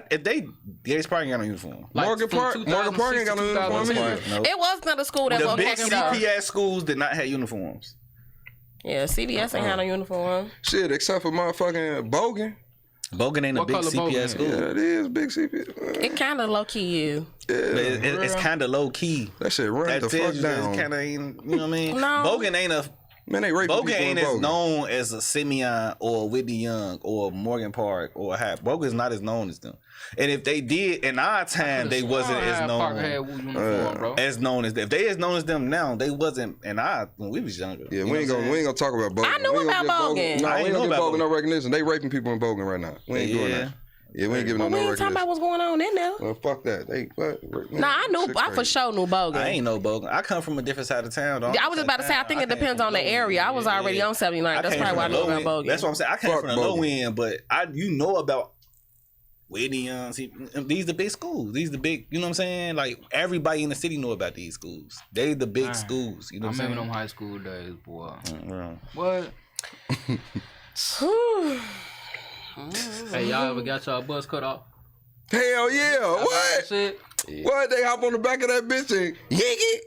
If they Gage Park ain't got no uniform. like, Morgan from Park ain't got no 2006 to uniform 2010. either. No. It was another school that The wore big khaki though. CPS schools did not have uniforms. Yeah, CBS ain't had no uniform. Shit, except for motherfucking Bogan. Bogan ain't a What big color Bogan CPS is? school. Yeah, it is big CPS. It kind of low key is. But it's kind of low key. That shit run That the tells fuck you that down. it's kind of ain't. You know what I mean? No. Bogan ain't a. Man, they raping Bogan people in ain't as Bogan. known as a Simeon or Whitney Young or Morgan Park or Hyde. Bogan's not as known as them. And if they did in our time, they wasn't as Hyde Park had known uniform, bro. as known as them. If they as known as them now, they wasn't. And when we was younger. Yeah, You we know ain't what gonna I'm saying? talk about Bogan. I knew We ain't gonna about give Bogan. No, I we ain't ain't know gonna give about Bogan no recognition. They raping people in Bogan right now. We ain't doing that. Yeah, we ain't giving them We no ain't talking recognition. about what's going on in there. Well, fuck that. They what? Nah, I for sure knew Bogan. I ain't know Bogan. I come from a different side of town. Though. I was just about to say, I think it depends on the area. I was already on 79. That's probably why I know about Bogan. That's what I'm saying. I came Fuck from the low Bogan. end, but you know about Whitney Young. See, these the big schools. These the big. You know what I'm saying? Like everybody in the city know about these schools. They the big Man, schools. You know I what I'm remember saying? them high school days, boy. Yeah. What? Hey, y'all ever got y'all bus cut off? Hell yeah! What? Shit. What? They hop on the back of that bitch and yank it.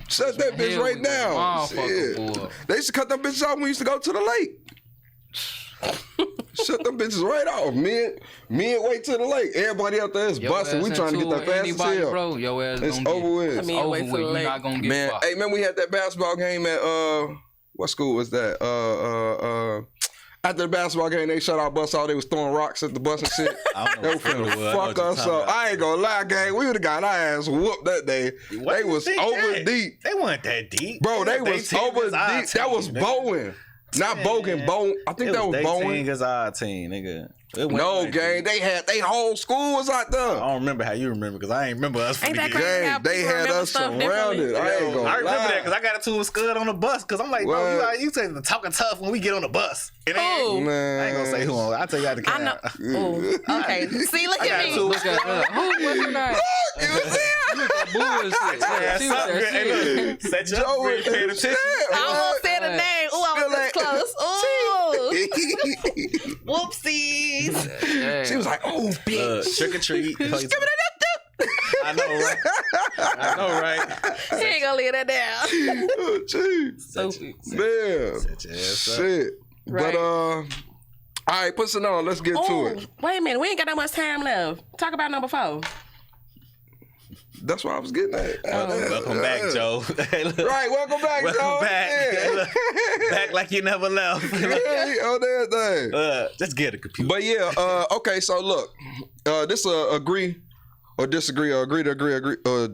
Shut that bitch Hell, right we down. motherfucker, Shit. boy. They used to cut them bitches off when we used to go to the lake. Shut them bitches right off. Midway to the lake. Everybody out there is Your busting. We ass trying to get into that fast as anybody, hell. bro, your ass It's gonna over get, with. I mean, over wait with. till the You're late. not gonna get Man, fucked. hey man, we had that basketball game at what school was that? After the basketball game, they shut our bus off. They was throwing rocks at the bus and shit. I don't They know was what it was. I know finna what fuck you're us talking up. about. I ain't gonna lie, gang. We would have got our ass whooped that day. Why They you was think over that? deep. They weren't that deep. Bro, they was team over is our deep. That team, was nigga. Bowen. Not Bogan. Bowen. I think that was they Bowen. team is our team, nigga. It wasn't No, like gang. They whole school was out I there. don't remember how you remember because I ain't remember us from Ain't the that beginning. crazy? Gang, how they people had remember us stuff surrounded. differently. I ain't gonna I remember lie. that because I got into a scud on the bus because I'm like, bro, What? you say the talking tough when we get on the bus. It ain't. Who? Man. I ain't gonna say who on. I'll tell you out the I know. Ooh, okay. See, look I got at me. two. Look at that. Who was your name? You was there? Bullshit. Yeah, She was something that good. Hey, shit. look, set your Joe brain, pay was attention. I almost said a Hey. name. Ooh, I was this close. Ooh, whoopsies. Yeah. She was like, "Oh, bitch." Trick or treat. I know, right? I know, right? He ain't gonna leave that down. Oh, jeez. Stupid. Man. Set your ass up. Shit. Right. But all right, put it on. Let's get to Oh, it. wait a minute. We ain't got that much time left. Talk about number 4. That's what I was getting at. Welcome back, Joe. Hey, look. Right, welcome back, Joe. Welcome back. Yeah. Look, back like you never left. Hey, on that thing. Just get a computer. But yeah, okay, so look. This agree or disagree or agree to agree or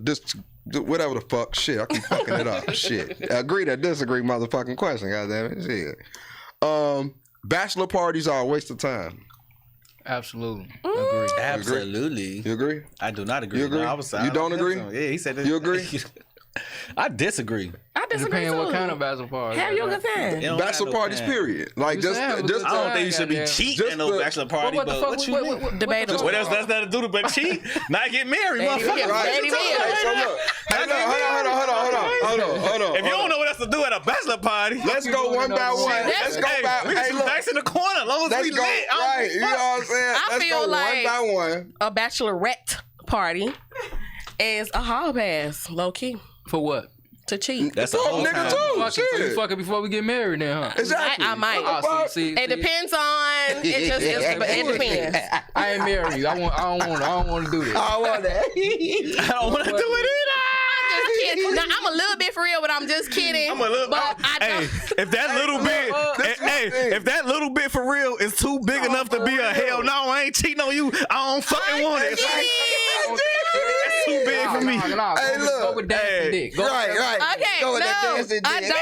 whatever the fuck. Shit, I keep fucking it up. Shit. Agree to disagree motherfucking question, goddamn it. Shit. Bachelor parties are a waste of time. Absolutely. Agree. Absolutely. You agree? I do not agree. You agree? No, I was, You don't agree? Yeah, he said that. You agree? I disagree. I disagree Depending too. what kind of bachelor party. Have you a good time? It don't Bachelor got no parties, time. period. Like, just. I don't think you should be cheating Just at no the- bachelor party, but what you mean? Debatable. What else does that to do but cheat? Not get married, motherfucker. Right. Daddy Hey, so look. Hey, look, hold on. If you don't know what else to do at a bachelor party, Let's go one by one. Let's go by. we Hey, can look. dice in the corner. As long as Let's we go. lit. Right. You know what I'm saying? I Let's feel go like- one by one. A bachelorette party is a hall pass, low key, For what? to cheat. That's a Fuck whole nigga time. too. Fucking, so you Shit. fucking before we get married then, huh? Exactly. I might. Oh, see, It depends on. It depends. I ain't married you. I don't want to do this. I want that. I don't want to do it either. Just kidding. Now, I'm a little bit for real, but I'm just kidding. I'm a little. But I Hey, don't. if that little bit, if that little bit for real is too big enough to be a hell no, I ain't cheating on you. I don't fucking want it. That's too big for me. Hey, look. Go with dancing dick. Go Right. Okay, Go no, with that dancing I dick.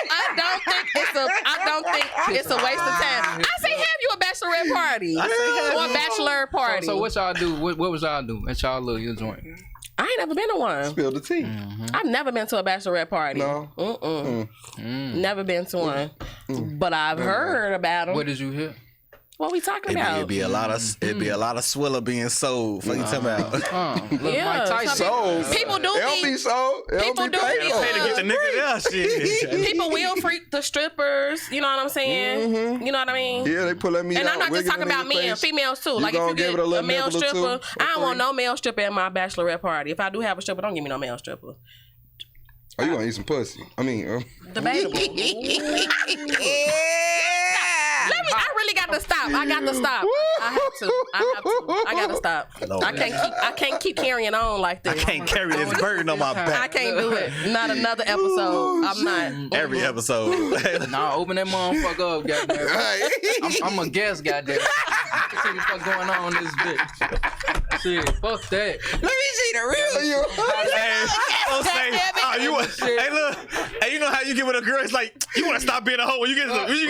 don't think it's a waste of time. I say have you a bachelorette party or a bachelor party. So what y'all do? What was y'all do at y'all little joint? I ain't never been to one. Spill the tea. I've never been to a bachelorette party. No. Never been to one. But I've heard about them. What did you hear? What we talking about? It'd be a lot of swiller being sold. What you talking about? Look, Yeah, Mike Tyson. Sold. People do It don't be be. sold. It People don't be do paid be, for. Pay to get the nigga there, shit. People will freak the strippers. You know what I'm saying? You know what I mean? Yeah, they pull that meat And out. I'm not just wiggle talking in about your men, face. females too. You Like if gonna you give get it a a little male nibble or two stripper, for I don't want free? no male stripper at my bachelorette party. If I do have a stripper, don't give me no male stripper. Oh, you gonna eat some pussy? I mean, Debatable. I really got to stop. I got to stop. I gotta stop. I can't keep carrying on like this. I can't carry this burden on my I back. can't do it. Not another episode. I'm not. Every episode. Nah, open that motherfucker up, goddamn. right. I'm a guest, goddamn. I can see what the fuck going on in this bitch. Shit, fuck that. Let me see the real you. Hey, don't say, oh, you want, hey, look, hey, you know how you get with a girl? It's like, you want to stop being a hoe when you get to me?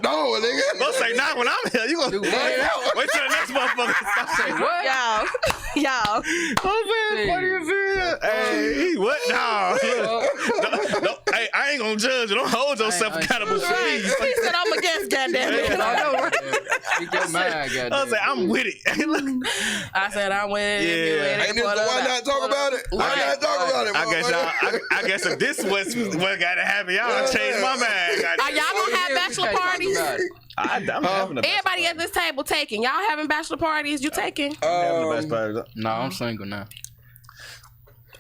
No, nigga. Don't say, not when I'm here. You gonna wait till the next motherfucker stop saying, What? Y'all. what do you feel? Hey, what? No. Hey, I ain't gonna judge you. Don't hold yourself accountable for me. He said I'm a guest, goddamn I it. know. Speak your mind, goddamn. I was like, I'm with it. Look, I said I'm with it. Yeah. Ain't this the why not talk about it? Why not talk about it? I guess motherfucker? I guess if this was what got to happen, y'all done changed my mind. Are y'all gonna have bachelor parties? I'm having a Everybody at this table taking. Y'all having bachelor parties? You taking? having the best party. No, I'm single now.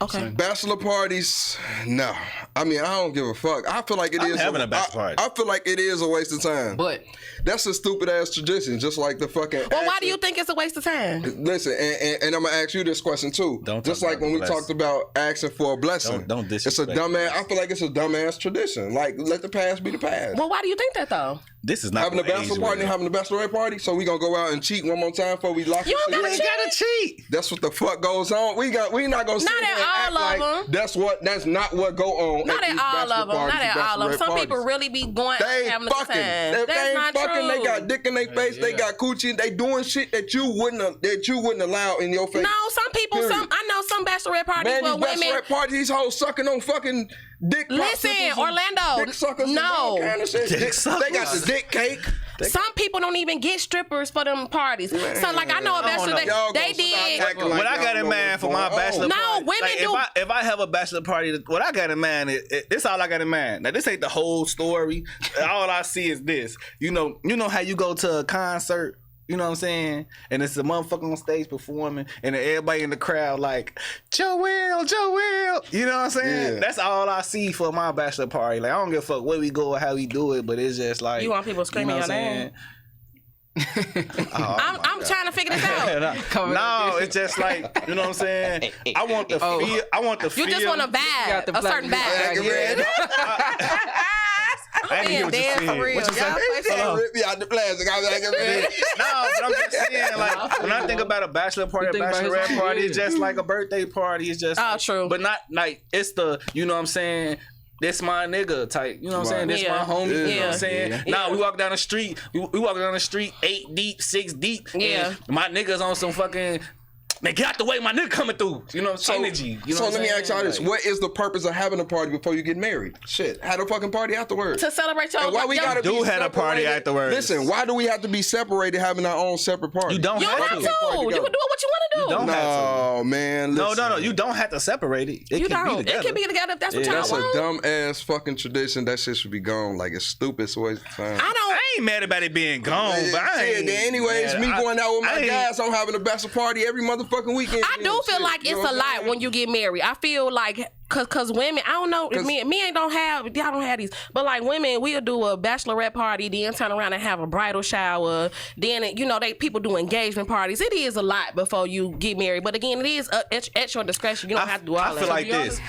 Okay. Bachelor parties, no. I mean, I don't give a fuck. I feel like it I'm is having a bachelor party. I feel like it is a waste of time. But That's a stupid ass tradition, just like the fucking. Well, why do you think it's a waste of time? Listen, and I'm gonna ask you this question too. Don't just talk like about when we blessing. talked about asking for a blessing. Don't It's a disrespect dumbass. the I feel like it's a dumbass tradition. Like, let the past be the past. Well, why do you think that though? This is not Having a gonna bachelor age party, well. having a bachelorette party, so we gonna go out and cheat one more time before we lock You this don't shit gotta in? cheat. cheat. That's what the fuck goes on. We not gonna sit Not here at and act all of like them. that's not what go on. Not at these all bachelor of them. parties Not and at all of them. bachelorette Some people parties. really be going They ain't having a good fucking. time. If That's they ain't not fucking, true. they got dick in their face. They got coochie. They doing shit that you wouldn't allow in your face. No, some people. Period. I know some bachelorette parties Man, where these women. bachelorette parties, these hoes sucking on fucking dick. Listen, popsicles and Orlando, dick suckers and no. all kind of shit. Dick They got the dick cake. Some people don't even get strippers for them parties. So, like, I know a I don't bachelor. know. They did. acting like What I y'all got in know mind what's for my going on. bachelor No, party, women like, do- If I have a bachelor party, what I got in mind this all I got in mind. Now this ain't the whole story. All I see is this. You know how you go to a concert. You know what I'm saying? And it's a motherfucker on stage performing, and then everybody in the crowd like, Joel. You know what I'm saying? Yeah. That's all I see for my bachelor party. Like, I don't give a fuck where we go or how we do it, but it's just like, You want people screaming what your I'm name? saying? I'm trying to figure this out. No, it's just like, you know what I'm saying? I want the feel. I want the feel. You just want a got vibe, the a certain black- vibe. Yeah. I I'm being dead for real. What you Y'all say? play some- Rip me out the plastic. I was like, No, but I'm just saying, like, when I think about a bachelor party, a think about his bachelorette own party, shit. it's just like a birthday party. It's just, Oh, true. But not like it's the, you know what I'm saying? This my nigga type, you know what I'm saying? This Yeah. my homie, you know what Yeah. I'm saying? Yeah. Nah, we walk down the street, we walk down the street 8 deep, 6 deep. Yeah. And my niggas on some fucking Man, get out the way, my nigga coming through. You know, energy. You know so what let me I'm ask y'all saying? this: what is the purpose of having a party before you get married? Shit, have a fucking party afterwards. To celebrate your. And why we gotta do be have a party separated? afterwards. Listen, why do we have to be separated, having our own separate party? You don't You don't have to. You can do what you want to do. You don't have No, man. Listen. No. You don't have to separate it. It You can don't. be together. It can be together if that's what Yeah, y'all That's a want. dumb ass fucking tradition. That shit should be gone. Like, it's stupid. It's a waste of time. I ain't mad about it being gone, but I ain't. Anyways, mad. me going out with my I ain't- guys, I'm having a bachelor party every motherfucking weekend. I do feel Shit, like you it's know a what I'm lot saying? when you get married. I feel like cause women, I don't know if men don't have, y'all don't have these, but like women, we'll do a bachelorette party, then turn around and have a bridal shower, then people do engagement parties. It is a lot before you get married, but again, it is at your discretion. You don't have to do all that. I feel like this.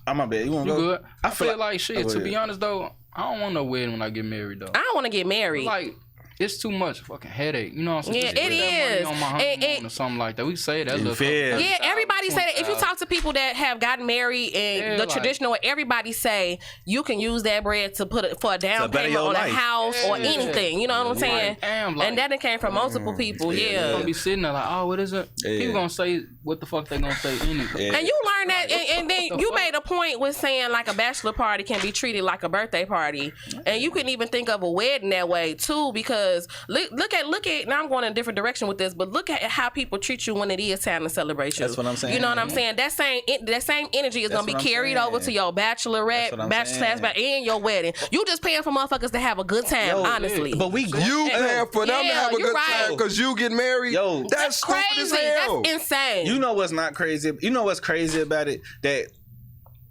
I'm my bad. You want to You go? good? I feel like shit. go To ahead. be honest though, I don't want no wedding when I get married though. I don't want to get married. Like it's too much fucking headache. You know what I'm saying? Yeah, Just it put that money is. on my honeymoon or something like that. We say that. Look, feel? Yeah, everybody say that. If you talk to people that have gotten married and the traditional, everybody say you can use that bread to put it for a down better payment your on a life. house or anything. You know what I'm saying? damn, like- And that came from multiple people. Yeah. gonna be sitting there like, oh, what is it? Yeah. People gonna say what the fuck they gonna say anyway. And you learn that, and then you made a point with saying like a bachelor party can be treated like a birthday party, and you can even think of a wedding that way too. Because look at. Now I'm going in a different direction with this, but look at how people treat you when it is time to celebrate you. That's what I'm saying. You know what I'm saying? That same energy is gonna be what I'm carried saying. over to your bachelorette, That's what I'm bachelor class, and your wedding. You just paying for motherfuckers to have a good time. honestly, But we You paying for them to Yeah, have a you're good right. time because you get married. Yo, that's stupid crazy. as hell. That's insane. You know what's not crazy? You know what's crazy about it? That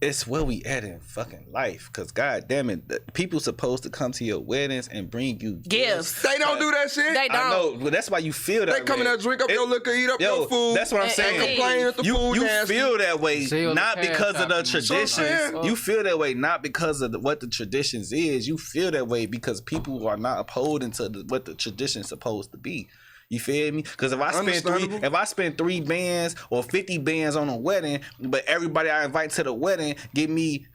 it's where we at in fucking life. Cause god damn it, people supposed to come to your weddings and bring you Gifts. They don't do that shit. They don't. I know, but that's why you feel that They come in way. there, drink up your liquor, eat up your food. That's what I'm and saying. complain at the you food you nasty. feel that way Sell not the because cash of the out. traditions. So, You feel that way not because of what the traditions is. You feel that way because people are not upholding to what the tradition's supposed to be. You feel me? Because if I spend 3 bands or 50 bands on a wedding, but everybody I invite to the wedding give me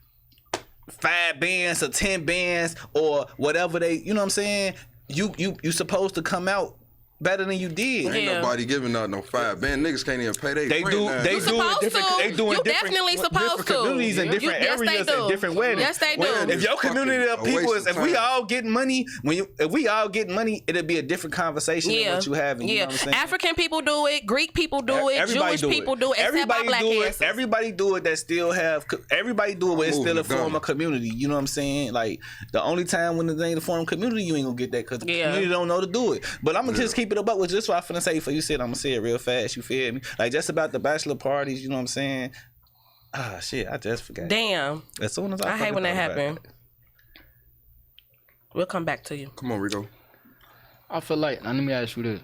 5 bands or 10 bands or whatever they, you know what I'm saying? You supposed to come out better than you did. Ain't Yeah. nobody giving out no 5 band. Niggas can't even pay their They rent do. now. They You do in supposed different. to. They do in You different, definitely supposed different to. communities and different Yes, they areas do. and different weddings. Yes, they do. If your community of fucking a people waste is, of if we time. all get money, if we all get money, it'll be a different conversation than what you having. You know what I'm saying? African people do it, Greek people do it, Everybody Jewish people do it, except our black do it. asses. Everybody do it that still have. Everybody do it, but it's still a form of community. You know what I'm saying? Like the only time when it ain't a form of community, you ain't gonna get that because the community don't know to do it. But I'm gonna just keep it about with just what I'm finna say. For you said, I'm gonna say it real fast. You feel me? Like just about the bachelor parties. You know what I'm saying? Ah, shit! I just forgot. Damn. As soon as I hate when that fucking thought happen. about it. We'll come back to you. Come on, Rico. I feel like, now let me ask you this.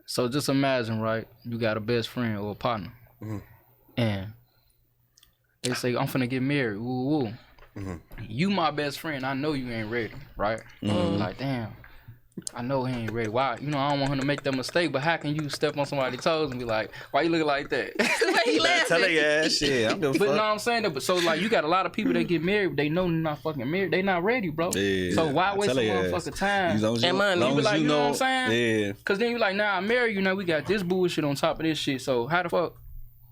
So just imagine, right? You got a best friend or a partner, and they say, I'm finna get married. Woo woo. You my best friend. I know you ain't ready, right? Like, damn. I know he ain't ready. Why? You know, I don't want him to make that mistake, but how can you step on somebody's toes and be like, why you looking like that? He Tell her laughing. ass shit. I'm gonna But fuck. no, I'm saying that. But so like, you got a lot of people that get married, but they know they're not fucking married. They not ready, bro. Yeah. So why I waste tell some her ass. motherfucking time? As long as And money. long You be as like, you know what I'm saying? Yeah. Cause then you like, nah, I marry you. Now we got this bullshit on top of this shit. So how the fuck?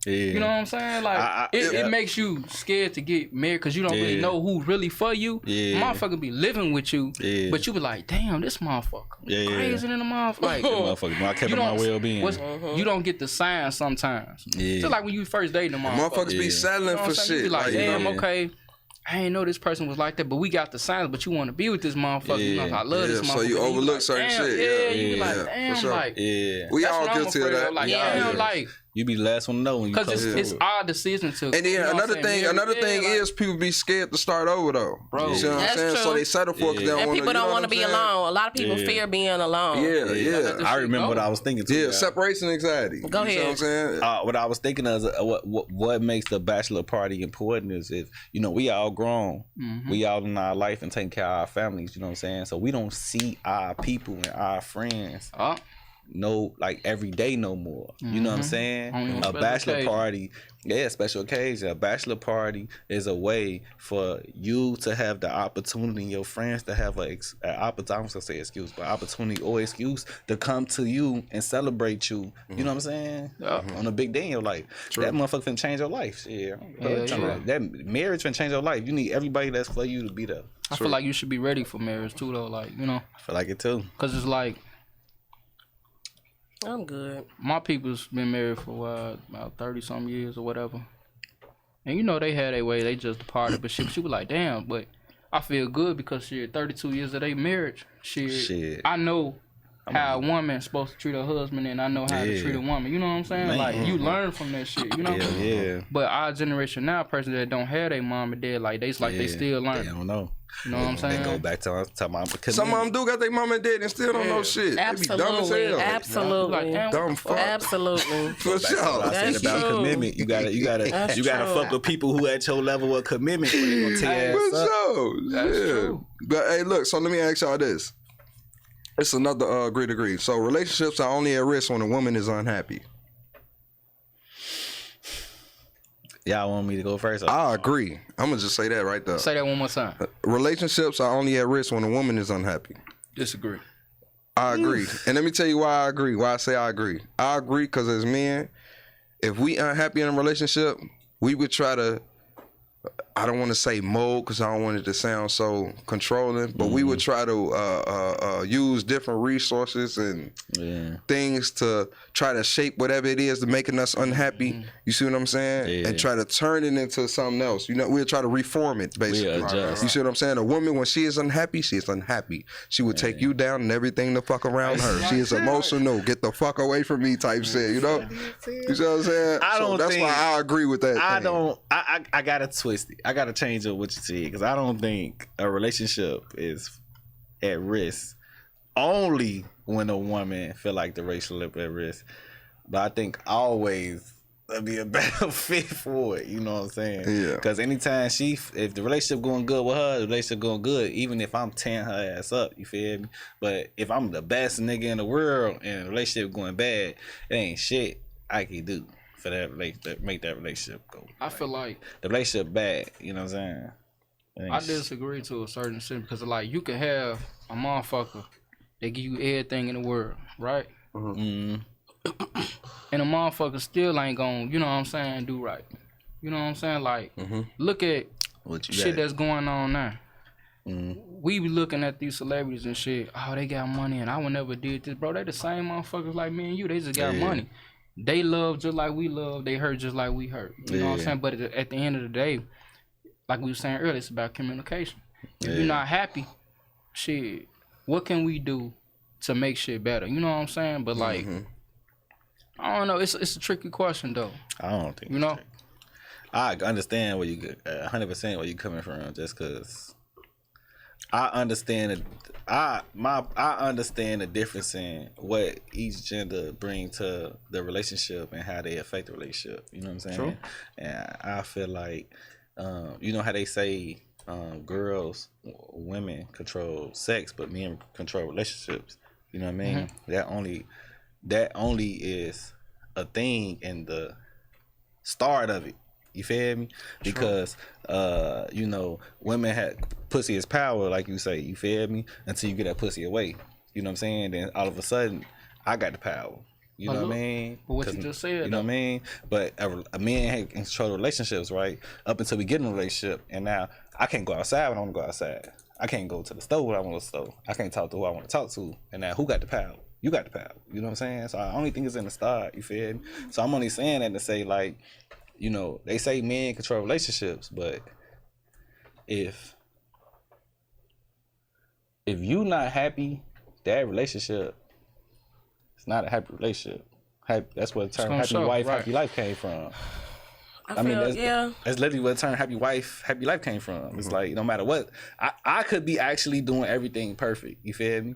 Yeah. You know what I'm saying? Like, it makes you scared to get married because you don't really know who's really for you. Yeah. Motherfucker be living with you, but you be like, damn, this motherfucker crazy than a motherfucker. Like, Motherfucker, I kept my well-being. You don't get the signs sometimes. Yeah. Just like when you first dating a motherfucker. Motherfuckers be settling You know for what I'm saying? You shit. be like, damn, yeah. okay. I ain't know this person was like that, but we got the signs. But you want to be with this motherfucker. You know, I love this motherfucker. so you And overlook like, certain damn, shit. Yeah, Yeah, you be like, yeah, damn, for sure. like, Yeah. We that's all what I'm guilty of afraid that. Like, Yeah. damn, like, You be the last one to know when you because close it's to it. our decision to. And then you know what I'm saying? another thing Yeah, like, is people be scared to start over though. Bro. You see what I'm That's saying? true. So they settle for it because they don't And want people don't want to be alone. A lot of people Yeah. fear being alone. Yeah, yeah. I remember what I was thinking too. Yeah, y'all. separation anxiety. Go You see what I'm saying? What I was thinking of is what makes the bachelor party important is if, you know, we all grown. We all in our life and taking care of our families, you know what I'm saying? So we don't see our people and our friends no like every day no more. You know what I'm saying? On A special bachelor occasion. party, yeah, special occasion. A bachelor party is a way for you to have the opportunity and your friends to have an opportunity. I'm gonna say excuse, but opportunity or excuse to come to you and celebrate you. You know what I'm saying? On a big day in your life. That motherfucker finna change your life. Yeah. That marriage finna change your life. You need everybody that's for you to be there. I feel like you should be ready for marriage too, though. Like, you know, I feel like it too. cause it's like I'm good. my people's been married for about 30 some years or whatever, and you know they had their way. They just departed, but she was like, damn. But I feel good because shit, 32 years of their marriage. Shit. I know how a woman's supposed to treat her husband, and I know how to treat a woman. You know what I'm saying? Man. Like you learn from that shit. You know? Yeah. But our generation now, person that don't have their mom and dad, like they still learn. They don't know. You know what I'm saying? They go back to my Some of them do got their mom and dad and still don't know shit. They be dumb as hell. Absolutely. Like, damn, Dumb fuck. Absolutely. For sure. I said That's about true. commitment. You gotta fuck with people who at your level of commitment. Or they gonna tear your ass For up. sure. That's Yeah. true. But hey, look, so let me ask y'all this. It's another agree. So relationships are only at risk when a woman is unhappy. Y'all want me to go first? I agree. I'm gonna just say that right there. Say that one more time. Relationships are only at risk when a woman is unhappy. Disagree. I agree. And let me tell you why I agree. Why I say I agree. I agree because as men, if we unhappy in a relationship, we would try to, I don't want to say mold because I don't want it to sound so controlling, but we would try to use different resources and things to try to shape whatever it is to making us unhappy. You see what I'm saying? Yeah. And try to turn it into something else. You know, we'll try to reform it basically. We'll adjust. You see what I'm saying? A woman, when she is unhappy, she is unhappy. She will take you down and everything the fuck around her. She is emotional. Get the fuck away from me type shit, you know? You see what I'm saying? That's why I agree with that. I gotta twist it. I gotta change up what you said because I don't think a relationship is at risk only when a woman feel like the relationship at risk. But I think always that'd be a better fit for it. You know what I'm saying? Yeah. Because anytime if the relationship going good with her, the relationship going good. Even if I'm tearing her ass up, you feel me? But if I'm the best nigga in the world and the relationship going bad, it ain't shit I can do for that relationship, make that relationship go. I feel like The relationship bad, you know what I'm saying? I disagree to a certain extent because like you can have a motherfucker that give you everything in the world, right? And a motherfucker still ain't gonna, you know what I'm saying, do right. You know what I'm saying? Like, look at What you shit got? that's going on now. We be looking at these celebrities and shit. Oh, they got money and I would never did this, bro. They the same motherfuckers like me and you. They just got money. They love just like we love. They hurt just like we hurt. You know what I'm saying? But at the end of the day, like we were saying earlier, it's about communication. If you're not happy, shit, what can we do to make shit better? You know what I'm saying? But like, I don't know. It's a tricky question though. I don't think You know? I understand where you 100% where you coming from, just because I understand it. I understand the difference in what each gender bring to the relationship and how they affect the relationship. You know what I'm saying? True. And I feel like, you know how they say women control sex, but men control relationships. You know what I mean? That only is a thing in the start of it. You feel me? Because you know, women had pussy is power, like you say, you feel me? Until you get that pussy away. You know what I'm saying? Then all of a sudden, I got the power. You know what I mean? But what you just said, you know what I mean? But a man had control of relationships, right? Up until we get in a relationship, and now I can't go outside when I want to go outside. I can't go to the store when I want to store. I can't talk to who I want to talk to. And now who got the power? You got the power. You know what I'm saying? So I only think it's in the start. You feel me? So I'm only saying that to say, like, you know, they say men control relationships, but if you not happy, that relationship, it's not a happy relationship. That's where the term happy wife, happy life came from. I mean, that's literally where the term happy wife, happy life came from. It's like, no matter what, I could be actually doing everything perfect. You feel me?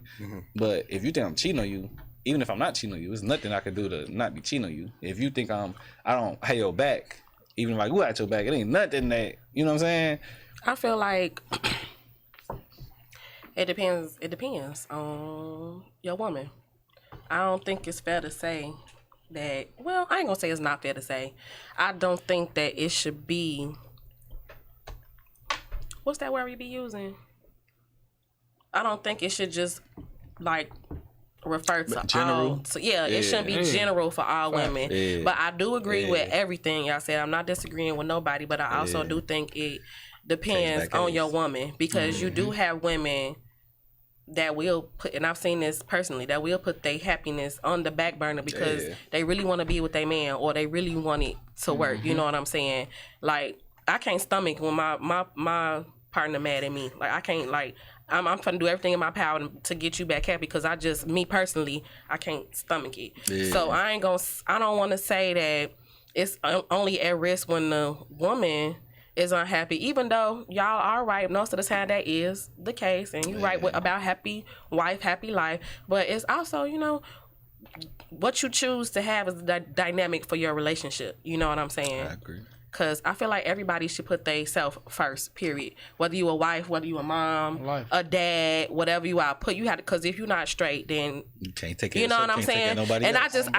But if you think I'm cheating on you, even if I'm not cheating on you, there's nothing I could do to not be cheating on you. If you think I don't have your back, even like who at your back, it ain't nothing that, you know what I'm saying? I feel like it depends on your woman. I don't think it's fair to say that. Well, I ain't gonna say it's not fair to say. I don't think that it should be. What's that word we be using? I don't think it should just like refer to general? all. So it shouldn't be general for all women. Yeah. But I do agree with everything y'all said. I'm not disagreeing with nobody, but I also do think it depends on your woman, because you do have women that will put, and I've seen this personally, that will put their happiness on the back burner because they really want to be with their man, or they really want it to work. You know what I'm saying? Like, I can't stomach when my partner mad at me. Like, I can't, like, I'm finna do everything in my power to get you back happy, because me personally, I can't stomach it. Yeah. So I don't want to say that it's only at risk when the woman is unhappy, even though y'all are right. Most of the time that is the case, and you right about happy wife, happy life. But it's also, you know, what you choose to have is the dynamic for your relationship. You know what I'm saying? I agree. Because I feel like everybody should put themselves first, period. Whether you a wife, whether you a mom, a dad, whatever you are, you have to, because if you're not straight, then you can't take it. You know what I'm saying? And else.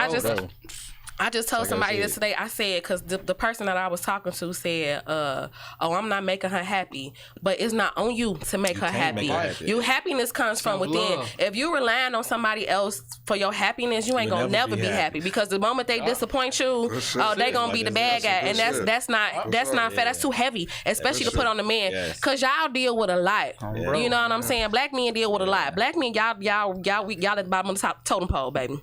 I just told somebody yesterday, I said, because the person that I was talking to said, I'm not making her happy, but it's not on you to make her happy. Your happiness comes from within. If you're relying on somebody else for your happiness, you ain't going to never be happy, because the moment they disappoint you, they going to be the bad guy, and that's not fair. That's too heavy, especially to put on the man, because y'all deal with a lot. You know what I'm saying? Black men deal with a lot. Black men, y'all at the bottom of the top totem pole, baby.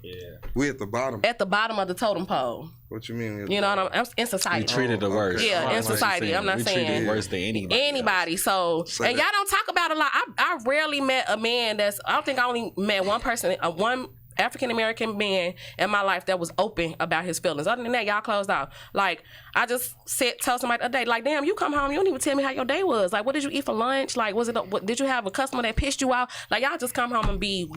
We at the bottom. At the bottom of the totem pole. What you mean? You know what I'm in society. We treated the worst. Yeah, in society. I'm not saying. We treated worse than anybody. So, and y'all don't talk about it a lot. I rarely met a man I don't think I only met one person, one African American man in my life that was open about his feelings. Other than that, y'all closed off. Like, I just tell somebody a day, like, damn, you come home, you don't even tell me how your day was. Like, what did you eat for lunch? Like, did you have a customer that pissed you off? Like, y'all just come home and be.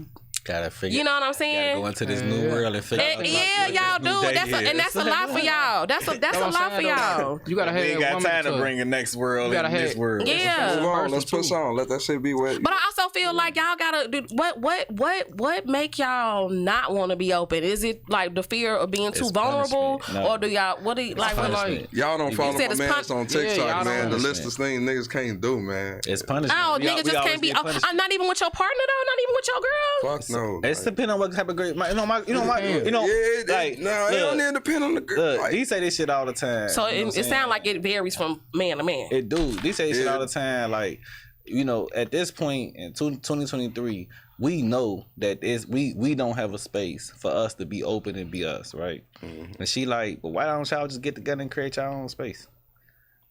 Gotta figure. You know what I'm saying? Gotta go into this new world and figure out. Yeah, y'all do. That's a lot for y'all. That's a lot for y'all. You gotta have. We ain't got time to bring the next world in this world. Yeah. Move on. Let's push on. Let that shit be wet. But I also feel like y'all gotta do what make y'all not want to be open? Is it like the fear of being too vulnerable, or do y'all y'all don't follow my man on TikTok, man? The list of things niggas can't do, man. It's punishment. Oh, niggas just can't be. I'm not even with your partner though. Not even with your girl. Fuck no. It's depending on what type of girl. It don't even depend on the girl. Look, he say this shit all the time. So it sounds like it varies from man to man. It do. They say this shit all the time. Like, you know, at this point in 2023, we know that we don't have a space for us to be open and be us, right? Mm-hmm. And she like, well, why don't y'all just get together and create your own space?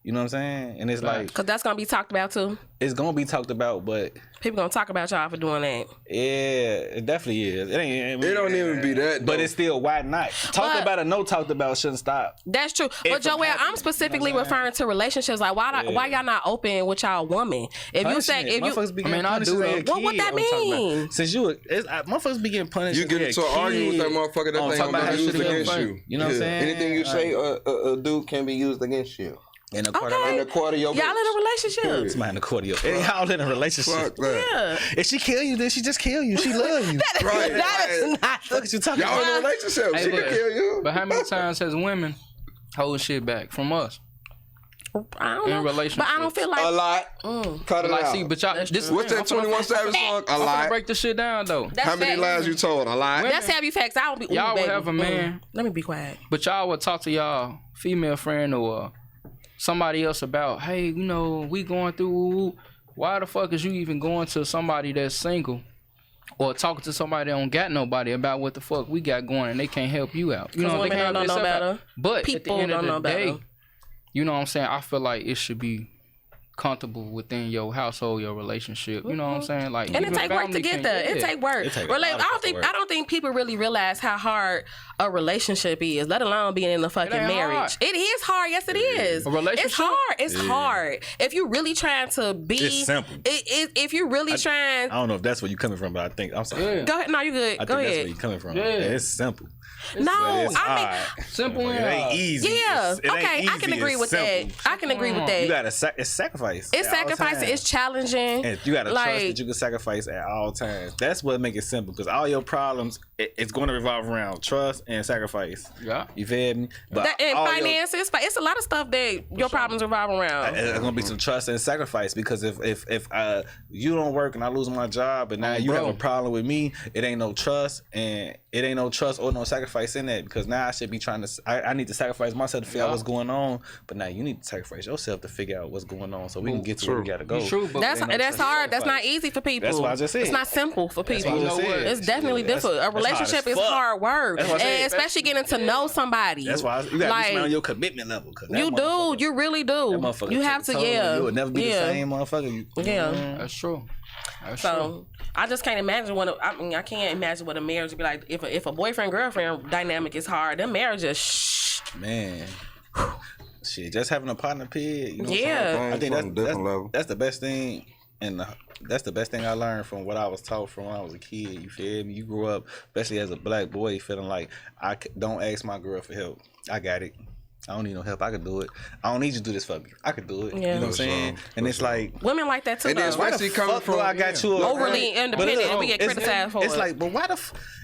You know what I'm saying? And it's like, because that's gonna be talked about too. It's gonna be talked about, but people gonna talk about y'all for doing that. Yeah, it definitely is. It don't even be that, but it's still, why not? Talked about or no talked about shouldn't stop. That's true. But Joel, I'm specifically referring to relationships. Like, why y'all not open with y'all woman? If you say, I do. What would that mean? Since motherfuckers be getting punished. You get into an argument with that motherfucker, that thing gonna be used against you. You know what I'm saying? Anything you say, a dude can be used against you. In a quarter of your y'all in a relationship. It's in a quarter of your y'all in a relationship. Fuck that. Yeah. If she kill you, then she just kill you. She love you. That is not. What you talking y'all about? in a relationship. She can kill you. But how many times has women hold shit back from us? I don't know. In relationships. But I don't feel like a lot. Cut it out. See, but y'all, what's that 21 Savage song? A lot. Break the shit down though. How many lies you told? A lot. That's heavy facts. I don't be. Y'all would have a man. Let me be quiet. But y'all would talk to y'all female friend or somebody else about, hey, you know, we going through. Why the fuck is you even going to somebody that's single, or talking to somebody that don't got nobody about what the fuck we got going, and they can't help you out? You know, they can't don't know better. But people at the end of the day, better. You know what I'm saying? I feel like it should be comfortable within your household, your relationship. You know what I'm saying? Like, and it take work to get there. It take work. I don't think people really realize how hard a relationship is, let alone being in a fucking marriage. Hard. It is hard. Yes, it is. A relationship? It's hard. It's hard. If you really trying to be, it's simple. If you really trying, I don't know if that's where you're coming from, but I think I'm sorry. Go ahead. No, you good. I Go think ahead. that's where you're coming from. Yeah. It's simple. Simple and it ain't easy. Yeah. It ain't Okay. easy. I can agree with that. I can agree with that. You gotta it's sacrifice. sacrifice. It's at all sacrificing. times. It's challenging. And you gotta trust like, that you can sacrifice at all times. That's what make it simple. Because all your problems, it's going to revolve around trust and sacrifice. Yeah. You feel me? But and all finances. It's a lot of stuff that your problems revolve around. It's gonna be some trust and sacrifice because if you don't work and I lose my job and now you have a problem with me, it ain't no trust and it ain't no trust or no sacrifice in that because now I should be trying to. I need to sacrifice myself to figure out what's going on, but now you need to sacrifice yourself to figure out what's going on so we can get to where we gotta go. True, but That's hard. That's not easy for people. That's what I just said. It's not simple for people. what I just said. It's definitely difficult. A relationship is hard work, and especially getting to know somebody. That's why you gotta be on your commitment level. You do. You really do. You have to. Yeah. You would never be the same motherfucker. Yeah. That's true. So I just can't imagine I can't imagine what a marriage would be like if a boyfriend girlfriend dynamic is hard. Them marriages, man. Shit, just having a partner period. You know yeah. I think that's the best thing, and that's the best thing I learned from what I was taught from when I was a kid. You feel me? You grew up, especially as a black boy, feeling like don't ask my girl for help. I got it. I don't need no help. I can do it. I don't need you to do this for me. I can do it. Yeah. You know what I'm saying? And it's like women like that too. And though. especially coming from I got you overly independent, and we get criticized for it. It's like, but why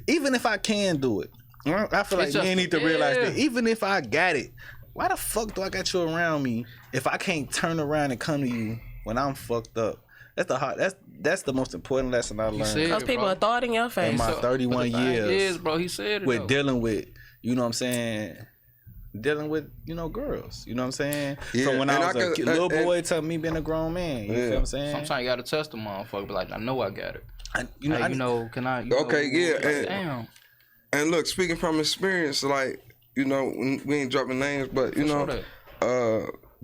even if I can do it, I feel like men need to realize that even if I got it, why the fuck do I got you around me if I can't turn around and come to you when I'm fucked up? That's the most important lesson I learned. Because people are throwing in your face. In my 31 years, bro, he said it, with dealing with, you know what I'm saying, dealing with, girls. You know what I'm saying? Yeah. So when I was a little boy to me being a grown man, you feel what I'm saying? Sometimes you gotta test the motherfucker, be like, I know I got it. Can I? Damn. And look, speaking from experience, like, we ain't dropping names, but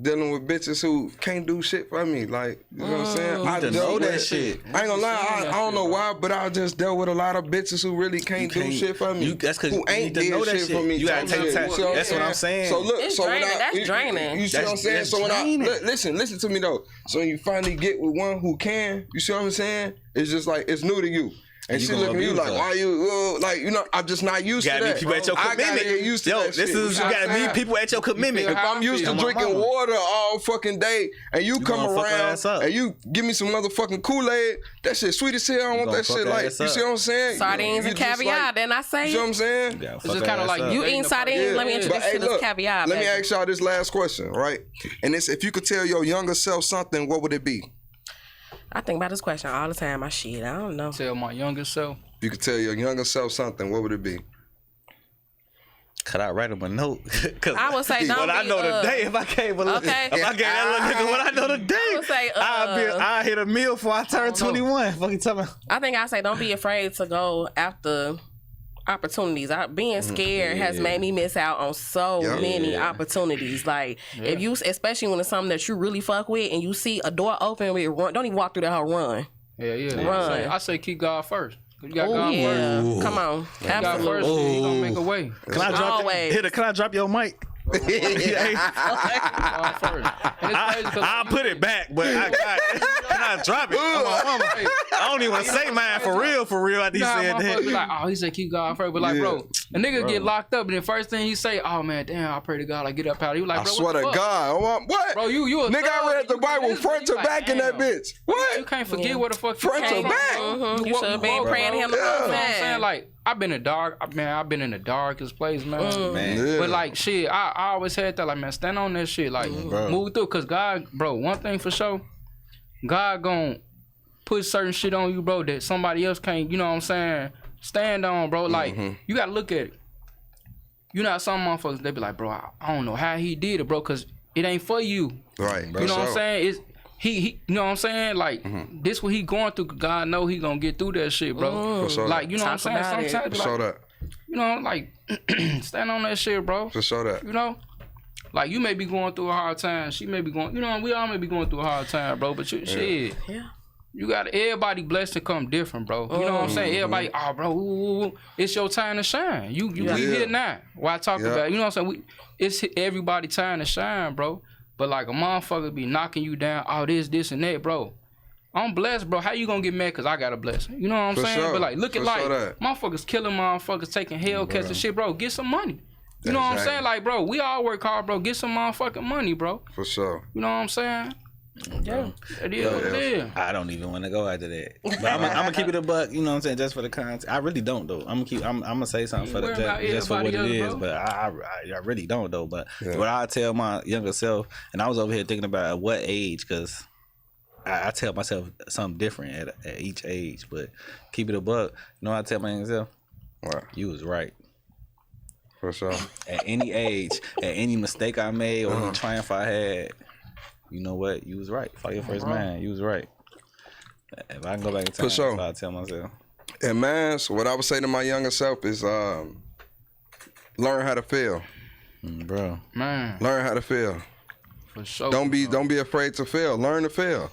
dealing with bitches who can't do shit for me, like, you know what I'm saying? I know that shit. I ain't gonna lie, I don't know why, but I just dealt with a lot of bitches who really can't do shit for me. That's because who ain't did shit for me. You gotta take time. That's what I'm saying. So look, it's draining. That's draining. You see what I'm saying? So when listen to me though. So when you finally get with one who can, you see what I'm saying? It's just like it's new to you. And she looking at you like, why you, I'm just not used to that. You gotta meet people at your commitment. I gotta get used to that shit. You gotta meet people at your commitment. If I'm used to drinking water all fucking day, and you come around and you give me some motherfucking Kool-Aid, that shit sweet as hell. I don't want that shit. Like, you see what I'm saying? Sardines and caviar, then I say. You see what I'm saying? It's just kind of like you eating sardines. Let me introduce you to this caviar. Let me ask y'all this last question, right? And it's if you could tell your younger self something, what would it be? I think about this question all the time. I don't know. Tell my younger self. You could tell your younger self something, what would it be? Could I write him a note? I would say don't what I know today, if I gave that little nigga what I know today, I would say I'll hit a meal before I turn 21. Fucking tell me. I think I say don't be afraid to go after opportunities. Being scared has made me miss out on so many opportunities. Like if you, especially when it's something that you really fuck with, and you see a door open, don't even walk through that whole run. Run. I say keep God first. You got God first. Come on, absolutely. First, he gonna make a way. Can I drop your mic? I'll put it back, but can I drop it? I don't even want to say mine for real. After he said that. Like, he said keep God first, but like, bro, a nigga get locked up, and the first thing he say, oh man, damn, I pray to God, like get up out. You like, bro, I swear to God, what? Bro, you a nigga, I read the Bible front to back in that bitch. What? You can't forget what the fuck front to back. You should have been praying to him the whole time. I'm saying, like, I've been in the darkest place, man. But like, shit, I always had that, like, man, stand on that shit, like, move through, cause God, bro, one thing for sure, God gon' put certain shit on you, bro, that somebody else can't, you know what I'm saying, stand on, bro. Like, you gotta look at it. You know how some motherfuckers, they be like, bro, I don't know how he did it, bro, cause it ain't for you. Right, bro. You know what I'm saying? It's he you know what I'm saying? Like, this what he going through, God know he gonna get through that shit, bro. Like, you know what I'm saying? Sometimes, like, you know, like, stand on that shit, bro. For sure that. You know? Like, you may be going through a hard time. She may be going, you know, we all may be going through a hard time, bro. But shit. Yeah. You got everybody blessed to come different, bro. You know what I'm saying? Everybody, bro, it's your time to shine. You we here now. Why I talk about it? You know what I'm saying? It's everybody time to shine, bro. But like a motherfucker be knocking you down, this, and that, bro. I'm blessed, bro. How you gonna get mad because I got a blessing? You know what I'm saying? Sure. But like, look at motherfuckers killing motherfuckers, taking Hellcats and shit, bro. Get some money. You know what I'm saying? Like, bro, we all work hard, bro. Get some motherfucking money, bro. For sure. You know what I'm saying? Yeah. It is what it is. I don't even want to go after that. But I'm gonna keep it a buck. You know what I'm saying? Just for the content. I really don't though. I'm gonna say something for just for what it is. Bro. But I really don't though. But what I tell my younger self, and I was over here thinking about at what age, because I tell myself something different at each age. But keep it a buck. You know what I tell my younger self? Wow. You was right. For sure. At any age, at any mistake I made or any triumph I had, you know what? You was right. Follow your first man. You was right. If I can go back in time, that's what I tell myself. And man, so what I would say to my younger self is learn how to fail. Bro. Man, Learn how to fail. for sure. Don't be afraid to fail. Learn to fail.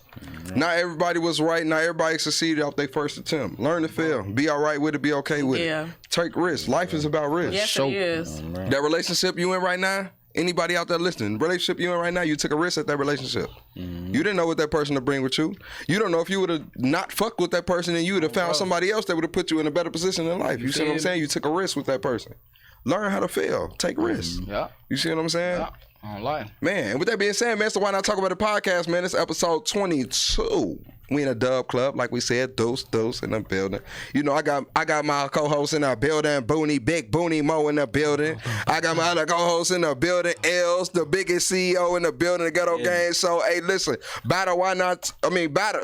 Not everybody was right. Not everybody succeeded off their first attempt. Learn to fail. Be all right with it. Be okay with it. Take risks. Life is about risks. Yes, it is. That relationship you in right now, anybody out there listening, the relationship you in right now, you took a risk at that relationship. You didn't know what that person to bring with you. You don't know if you would have not fucked with that person and you would have found somebody else that would have put you in a better position in life. You see what I'm saying? You took a risk with that person. Learn how to fail. Take risks. Yeah. You see what I'm saying? Yeah. I don't lie. Man, with that being said, man, so why not talk about the podcast, man? It's episode 22. We in a dub club, like we said, Deuce in the building. You know, I got my co-host in the building, Big Booney Mo in the building. I got my other co-host in the building, Els, the biggest CEO in the building, the Ghetto Gang. So, hey, listen, Battle, why not talk about it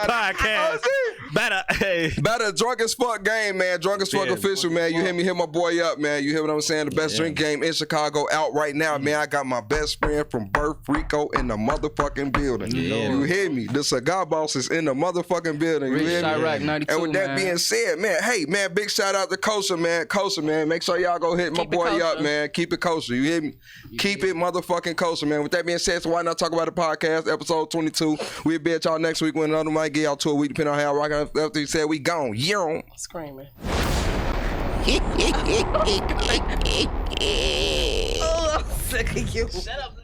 podcast? Battle, Drunk as Fuck game, man. Drunk as Fuck official, man. You hear me? Hit my boy up, man. You hear what I'm saying? The best drink game in Chicago out right now, man. I got my best friend from birth, Rico, in the motherfucking building. You hear me? The cigar boss is in the motherfucking building. You hear me? Chirac 92, and with that being said, man, hey, man, big shout out to Kosher, man. Make sure y'all go hit my boy up, man. Keep it kosher. You hear me? Keep it motherfucking kosher, man. With that being said, so why not talk about the podcast, episode 22. We'll be at y'all next week when another might get y'all to a week, depending on how rocking after you said we gone. Yeah. Screaming. Oh, I'm sick of you. Shut up.